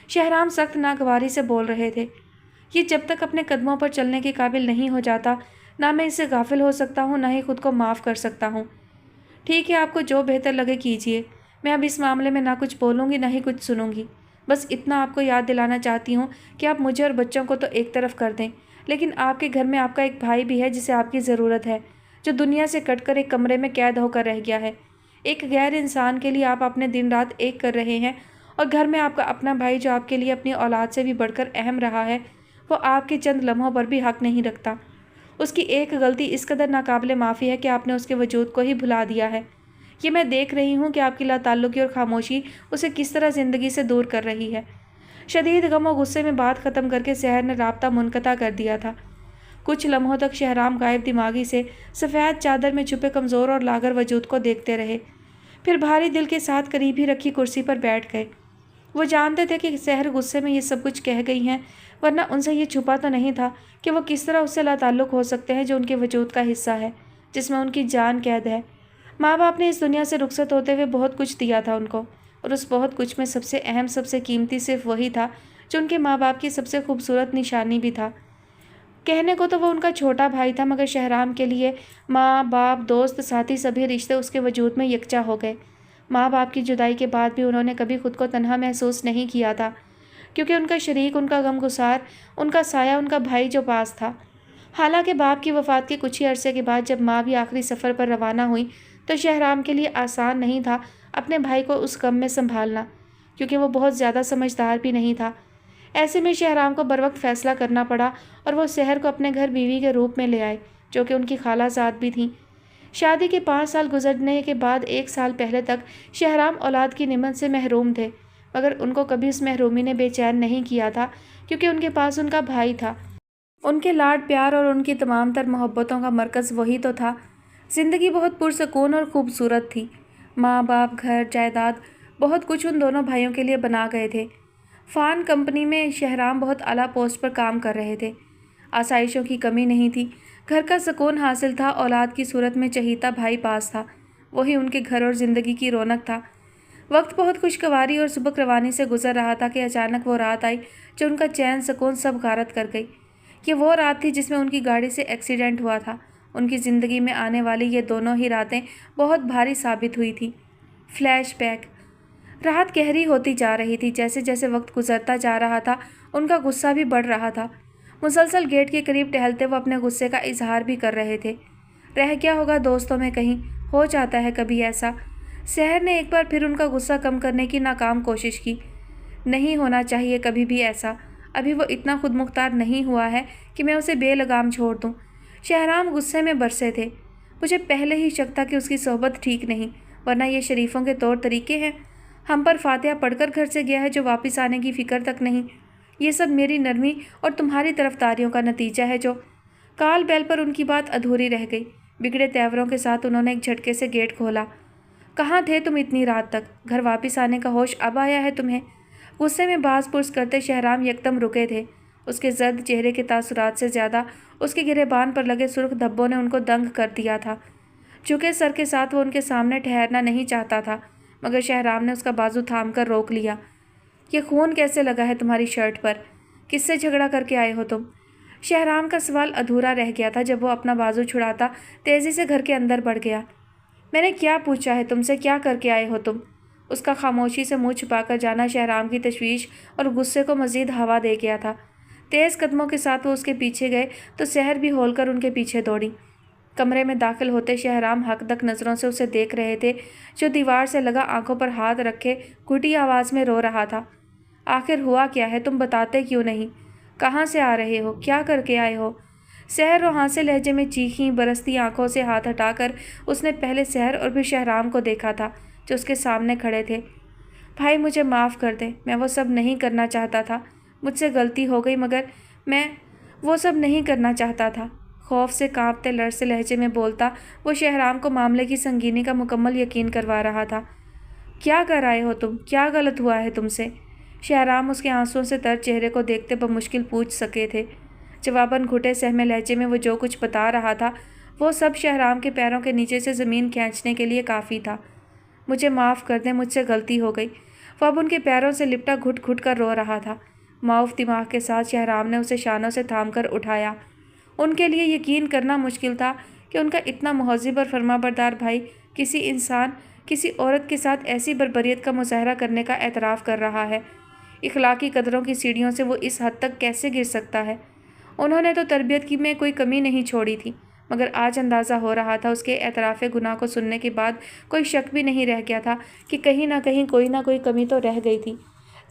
شہرام سخت ناگواری سے بول رہے تھے۔ یہ جب تک اپنے قدموں پر چلنے کے قابل نہیں ہو جاتا، نہ میں اس سے غافل ہو سکتا ہوں، نہ ہی خود کو معاف کر سکتا ہوں۔ ٹھیک ہے، آپ کو جو بہتر لگے کیجیے۔ میں اب اس معاملے میں نہ کچھ بولوں گی نہ ہی کچھ سنوں گی۔ بس اتنا آپ کو یاد دلانا چاہتی ہوں کہ آپ مجھے اور بچوں کو تو ایک طرف کر دیں، لیکن آپ کے گھر میں آپ کا ایک بھائی بھی ہے جسے آپ کی ضرورت ہے، جو دنیا سے کٹ کر ایک کمرے میں قید ہو کر رہ گیا ہے۔ ایک غیر انسان کے لیے آپ اپنے دن رات ایک کر رہے ہیں، اور گھر میں آپ کا اپنا بھائی جو آپ کے لیے اپنی اولاد سے بھی بڑھ کر اہم رہا ہے، وہ آپ کے چند لمحوں پر بھی حق نہیں رکھتا۔ اس کی ایک غلطی اس قدر ناقابل معافی ہے کہ آپ نے اس کے وجود کو ہی بھلا دیا ہے۔ یہ میں دیکھ رہی ہوں کہ آپ کی لا تعلقی اور خاموشی اسے کس طرح زندگی سے دور کر رہی ہے۔ شدید غم و غصے میں بات ختم کر کے سحر نے رابطہ منقطع کر دیا تھا۔ کچھ لمحوں تک شہرام غائب دماغی سے سفید چادر میں چھپے کمزور اور لاغر وجود کو دیکھتے رہے، پھر بھاری دل کے ساتھ قریب ہی رکھی کرسی پر بیٹھ گئے۔ وہ جانتے تھے کہ سحر غصے میں یہ سب کچھ کہہ گئی ہیں، ورنہ ان سے یہ چھپا تو نہیں تھا کہ وہ کس طرح اس سے لاتعلق ہو سکتے ہیں جو ان کے وجود کا حصہ ہے، جس میں ان کی جان قید ہے۔ ماں باپ نے اس دنیا سے رخصت ہوتے ہوئے بہت کچھ دیا تھا ان کو، اور اس بہت کچھ میں سب سے اہم، سب سے قیمتی صرف وہی تھا جو ان کے ماں باپ کی سب سے خوبصورت نشانی بھی تھا۔ کہنے کو تو وہ ان کا چھوٹا بھائی تھا، مگر شہرام کے لیے ماں باپ، دوست، ساتھی، سبھی رشتے اس کے وجود میں یکجا ہو گئے۔ ماں باپ کی جدائی کے بعد بھی انہوں نے کبھی خود کو تنہا محسوس نہیں کیا تھا، کیونکہ ان کا شریک، ان کا غم گسار، ان کا سایہ، ان کا بھائی جو پاس تھا۔ حالانکہ باپ کی وفات کے کچھ ہی عرصے کے بعد جب ماں بھی آخری سفر پر روانہ ہوئی تو شہرام کے لیے آسان نہیں تھا اپنے بھائی کو اس غم میں سنبھالنا، کیونکہ وہ بہت زیادہ سمجھدار بھی نہیں تھا۔ ایسے میں شہرام کو بروقت فیصلہ کرنا پڑا اور وہ سحر کو اپنے گھر بیوی کے روپ میں لے آئے، جو کہ ان کی خالہ زاد بھی تھیں۔ شادی کے 5 سال گزرنے کے بعد 1 سال پہلے تک شہرام اولاد کی نعمت سے محروم تھے، مگر ان کو کبھی اس محرومی نے بے چین نہیں کیا تھا، کیونکہ ان کے پاس ان کا بھائی تھا۔ ان کے لاڈ پیار اور ان کی تمام تر محبتوں کا مرکز وہی تو تھا۔ زندگی بہت پرسکون اور خوبصورت تھی۔ ماں باپ، گھر، جائیداد، بہت کچھ ان دونوں بھائیوں کے لیے بنا گئے تھے۔ فان کمپنی میں شہرام بہت اعلیٰ پوسٹ پر کام کر رہے تھے۔ آسائشوں کی کمی نہیں تھی، گھر کا سکون حاصل تھا، اولاد کی صورت میں چہیتا بھائی پاس تھا، وہی ان کے گھر اور زندگی کی رونق تھا۔ وقت بہت خوشگواری اور سبک روانی سے گزر رہا تھا کہ اچانک وہ رات آئی جو ان کا چین سکون سب غارت کر گئی۔ یہ وہ رات تھی جس میں ان کی گاڑی سے ایکسیڈنٹ ہوا تھا۔ ان کی زندگی میں آنے والی یہ دونوں ہی راتیں بہت بھاری ثابت ہوئی تھی۔ Flashback. رات گہری ہوتی جا رہی تھی، جیسے جیسے وقت گزرتا جا رہا تھا ان کا غصہ بھی بڑھ رہا تھا۔ مسلسل گیٹ کے قریب ٹہلتے وہ اپنے غصے کا اظہار بھی کر رہے تھے۔ رہ گیا ہوگا دوستوں میں کہیں، ہو جاتا ہے کبھی ایسا۔ سحر نے ایک بار پھر ان کا غصہ کم کرنے کی ناکام کوشش کی۔ نہیں ہونا چاہیے کبھی بھی ایسا، ابھی وہ اتنا خود مختار نہیں ہوا ہے کہ میں اسے بے لگام چھوڑ دوں۔ شہرام غصے میں برسے تھے۔ مجھے پہلے ہی شک تھا کہ اس کی صحبت ٹھیک نہیں، ورنہ یہ شریفوں کے طور طریقے ہیں۔ ہم پر فاتحہ پڑھ کر گھر سے گیا ہے جو واپس آنے کی فکر تک نہیں۔ یہ سب میری نرمی اور تمہاری طرفداریوں کا نتیجہ ہے جو… کال بیل پر ان کی بات ادھوری رہ گئی۔ بگڑے تیوروں کے ساتھ انہوں نے ایک جھٹکے سے گیٹ کھولا۔ کہاں تھے تم اتنی رات تک؟ گھر واپس آنے کا ہوش اب آیا ہے تمہیں؟ غصے میں باز پرس کرتے شہرام یکدم رکے تھے۔ اس کے زرد چہرے کے تاثرات سے زیادہ اس کے گریبان پر لگے سرخ دھبوں نے ان کو دنگ کر دیا تھا۔ جھکے سر کے ساتھ وہ ان کے سامنے ٹھہرنا نہیں چاہتا تھا، مگر شہرام نے اس کا بازو تھام کر روک لیا۔ یہ خون کیسے لگا ہے تمہاری شرٹ پر؟ کس سے جھگڑا کر کے آئے ہو تم؟ شہرام کا سوال ادھورا رہ گیا تھا جب وہ اپنا بازو چھڑاتا تیزی سے گھر کے اندر بڑھ گیا۔ میں نے کیا پوچھا ہے تم سے؟ کیا کر کے آئے ہو تم؟ اس کا خاموشی سے منہ چھپا کر جانا شہرام کی تشویش اور غصے کو مزید ہوا دے گیا تھا۔ تیز قدموں کے ساتھ وہ اس کے پیچھے گئے تو سحر بھی ہول کر ان کے پیچھے دوڑی۔ کمرے میں داخل ہوتے شہرام حق تک نظروں سے اسے دیکھ رہے تھے، جو دیوار سے لگا آنکھوں پر ہاتھ رکھے گھٹی آواز میں رو رہا تھا۔ آخر ہوا کیا ہے؟ تم بتاتے کیوں نہیں؟ کہاں سے آ رہے ہو؟ کیا کر کے آئے ہو؟ سحر روحانسے لہجے میں چیخیں، برستی آنکھوں سے ہاتھ ہٹا کر اس نے پہلے سحر اور پھر شہرام کو دیکھا تھا جو اس کے سامنے کھڑے تھے۔ بھائی مجھے معاف کر دے، میں وہ سب نہیں کرنا چاہتا تھا، مجھ سے غلطی ہو گئی، مگر میں وہ سب نہیں کرنا چاہتا تھا۔ خوف سے کانپتے لرزتے لہجے میں بولتا وہ شہرام کو معاملے کی سنگینی کا مکمل یقین کروا رہا تھا۔ کیا کر آئے ہو تم؟ کیا غلط ہوا ہے تم سے؟ شہرام اس کے آنسوؤں سے تر چہرے کو دیکھتے بمشکل پوچھ سکے تھے۔ جواباً گھٹے سہمے لہجے میں وہ جو کچھ بتا رہا تھا وہ سب شہرام کے پیروں کے نیچے سے زمین کھینچنے کے لیے کافی تھا۔ مجھے معاف کر دیں، مجھ سے غلطی ہو گئی۔ وہ اب ان کے پیروں سے لپٹا گھٹ گھٹ کر رو رہا تھا۔ معاف دماغ کے ساتھ شہرام نے اسے شانوں سے تھام کر اٹھایا۔ ان کے لیے یقین کرنا مشکل تھا کہ ان کا اتنا مہذب اور فرمانبردار بھائی کسی انسان، کسی عورت کے ساتھ ایسی بربریت کا مظاہرہ کرنے کا اعتراف کر رہا ہے۔ اخلاقی قدروں کی سیڑھیوں سے وہ اس حد تک کیسے گر سکتا ہے؟ انہوں نے تو تربیت کی میں کوئی کمی نہیں چھوڑی تھی، مگر آج اندازہ ہو رہا تھا اس کے اعتراف گناہ کو سننے کے بعد کوئی شک بھی نہیں رہ گیا تھا کہ کہیں نہ کہیں کوئی نہ کوئی کمی تو رہ گئی تھی۔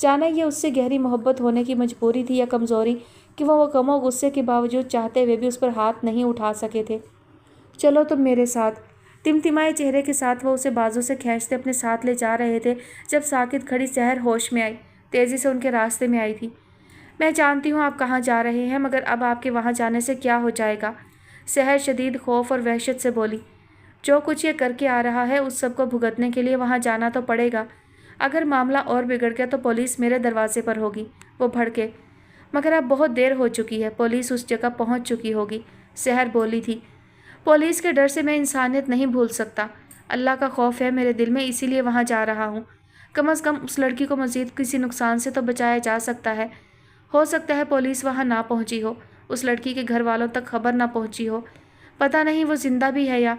جانے یہ اس سے گہری محبت ہونے کی مجبوری تھی یا کمزوری کہ وہ غم و غصے کے باوجود چاہتے ہوئے بھی اس پر ہاتھ نہیں اٹھا سکے تھے۔ چلو تم میرے ساتھ۔ تمتمائے چہرے کے ساتھ وہ اسے بازو سے کھینچتے اپنے ساتھ لے جا رہے تھے جب ساکت کھڑی سحر ہوش میں آئی۔ तेज़ी से उनके रास्ते में आई थी। मैं जानती हूँ आप कहाँ जा रहे हैं, मगर अब आपके वहाँ जाने से क्या हो जाएगा? सहर शदीद खौफ और वहशत से बोली। जो कुछ ये करके आ रहा है उस सब को भुगतने के लिए वहाँ जाना तो पड़ेगा। अगर मामला और बिगड़ गया तो पुलिस मेरे दरवाजे पर होगी। वो भड़के। मगर अब बहुत देर हो चुकी है, पुलिस उस जगह पहुँच चुकी होगी, सहर बोली थी। पुलिस के डर से मैं इंसानियत नहीं भूल सकता। अल्लाह का खौफ है मेरे दिल में, इसीलिए वहाँ जा रहा हूँ। कम अज़ कम उस लड़की को मज़ीद किसी नुकसान से तो बचाया जा सकता है। हो सकता है पुलिस वहाँ ना पहुँची हो, उस लड़की के घर वालों तक खबर ना पहुँची हो। पता नहीं वो ज़िंदा भी है या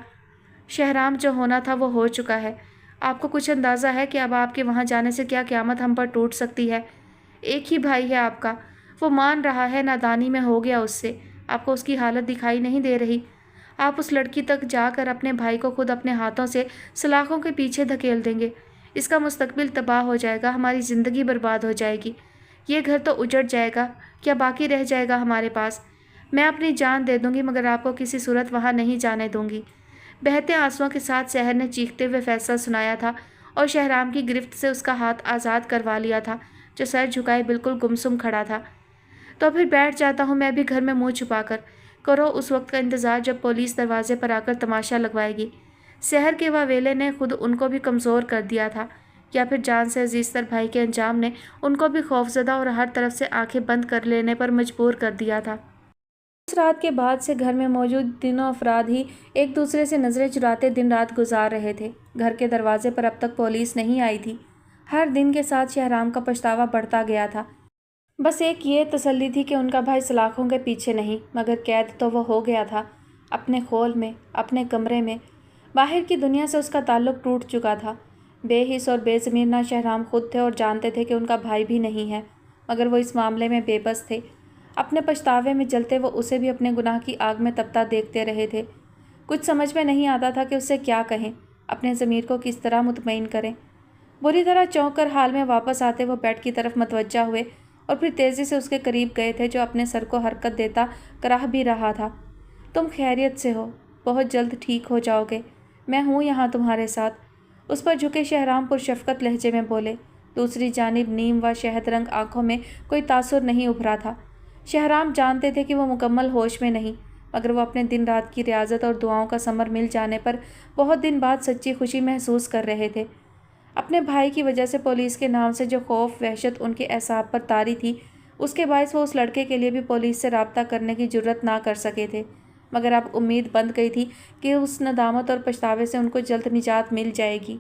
शहराम जो होना था वो हो चुका है। आपको कुछ अंदाज़ा है कि अब आपके वहाँ जाने से क्या क़यामत हम पर टूट सकती है? एक ही भाई है आपका, वो मान रहा है नादानी में हो गया उससे। आपको उसकी हालत दिखाई नहीं दे रही? आप उस लड़की तक जाकर अपने भाई को खुद अपने हाथों से सलाखों के पीछे धकेल देंगे। इसका मुस्तकबिल तबाह हो जाएगा, हमारी ज़िंदगी बर्बाद हो जाएगी। ये घर तो उजड़ जाएगा, क्या बाकी रह जाएगा हमारे पास? मैं अपनी जान दे दूंगी मगर आपको किसी सूरत वहाँ नहीं जाने दूंगी। बहते आंसुओं के साथ सहर ने चीखते हुए फैसला सुनाया था और शहराम की गिरफ्त से उसका हाथ आज़ाद करवा लिया था, जो सर झुकाए बिल्कुल गुमसुम खड़ा था। तो फिर बैठ जाता हूँ मैं भी घर में मुँह छुपाकर। करो उस वक्त का इंतज़ार जब पुलिस दरवाजे पर आकर तमाशा लगवाएगी। शहर के वावेले ने खुद उनको भी कमज़ोर कर दिया था, या फिर जान से अजीज़तर भाई के अंजाम ने उनको भी खौफजदा और हर तरफ से आंखें बंद कर लेने पर मजबूर कर दिया था। उस रात के बाद से घर में मौजूद तीनों अफराद ही एक दूसरे से नज़रें चुराते दिन रात गुजार रहे थे। घर के दरवाजे पर अब तक पुलिस नहीं आई थी। हर दिन के साथ शहराम का पछतावा बढ़ता गया था। बस एक ये तसल्ली थी कि उनका भाई सलाखों के पीछे नहीं, मगर कैद तो वो हो गया था, अपने खोल में, अपने कमरे में। बाहर की दुनिया से उसका ताल्लुक़ टूट चुका था। बेहिस और बेज़मीर ना शहराम खुद थे और जानते थे कि उनका भाई भी नहीं है, मगर वो इस मामले में बेबस थे। अपने पछतावे में जलते वो उसे भी अपने गुनाह की आग में तपता देखते रहे थे। कुछ समझ में नहीं आता था कि उससे क्या कहें, अपने ज़मीर को किस तरह मुतमईन करें। बुरी तरह चौंक कर हाल में वापस आते वो बेड की तरफ मतवज्जा हुए और फिर तेज़ी से उसके करीब गए थे, जो अपने सर को हरकत देता कराह भी रहा था। तुम खैरियत से हो? बहुत जल्द ठीक हो जाओगे, मैं हूँ यहाँ तुम्हारे साथ, उस पर झुके शहराम पुरशफ़क़त लहजे में बोले। दूसरी जानिब नीम व शहद रंग आँखों में कोई तासुर नहीं उभरा था। शहराम जानते थे कि वो मुकम्मल होश में नहीं, मगर वो अपने दिन रात की रियाजत और दुआओं का समर मिल जाने पर बहुत दिन बाद सच्ची खुशी महसूस कर रहे थे। अपने भाई की वजह से पुलिस के नाम से जो खौफ वहशत उनके एसाब पर तारी थी, उसके बायस वो उस लड़के के लिए भी पुलिस से राब्ता करने की जुर्रत ना कर सके थे। मगर अब उम्मीद बंध गई थी कि उस नदामत और पछतावे से उनको जल्द निजात मिल जाएगी।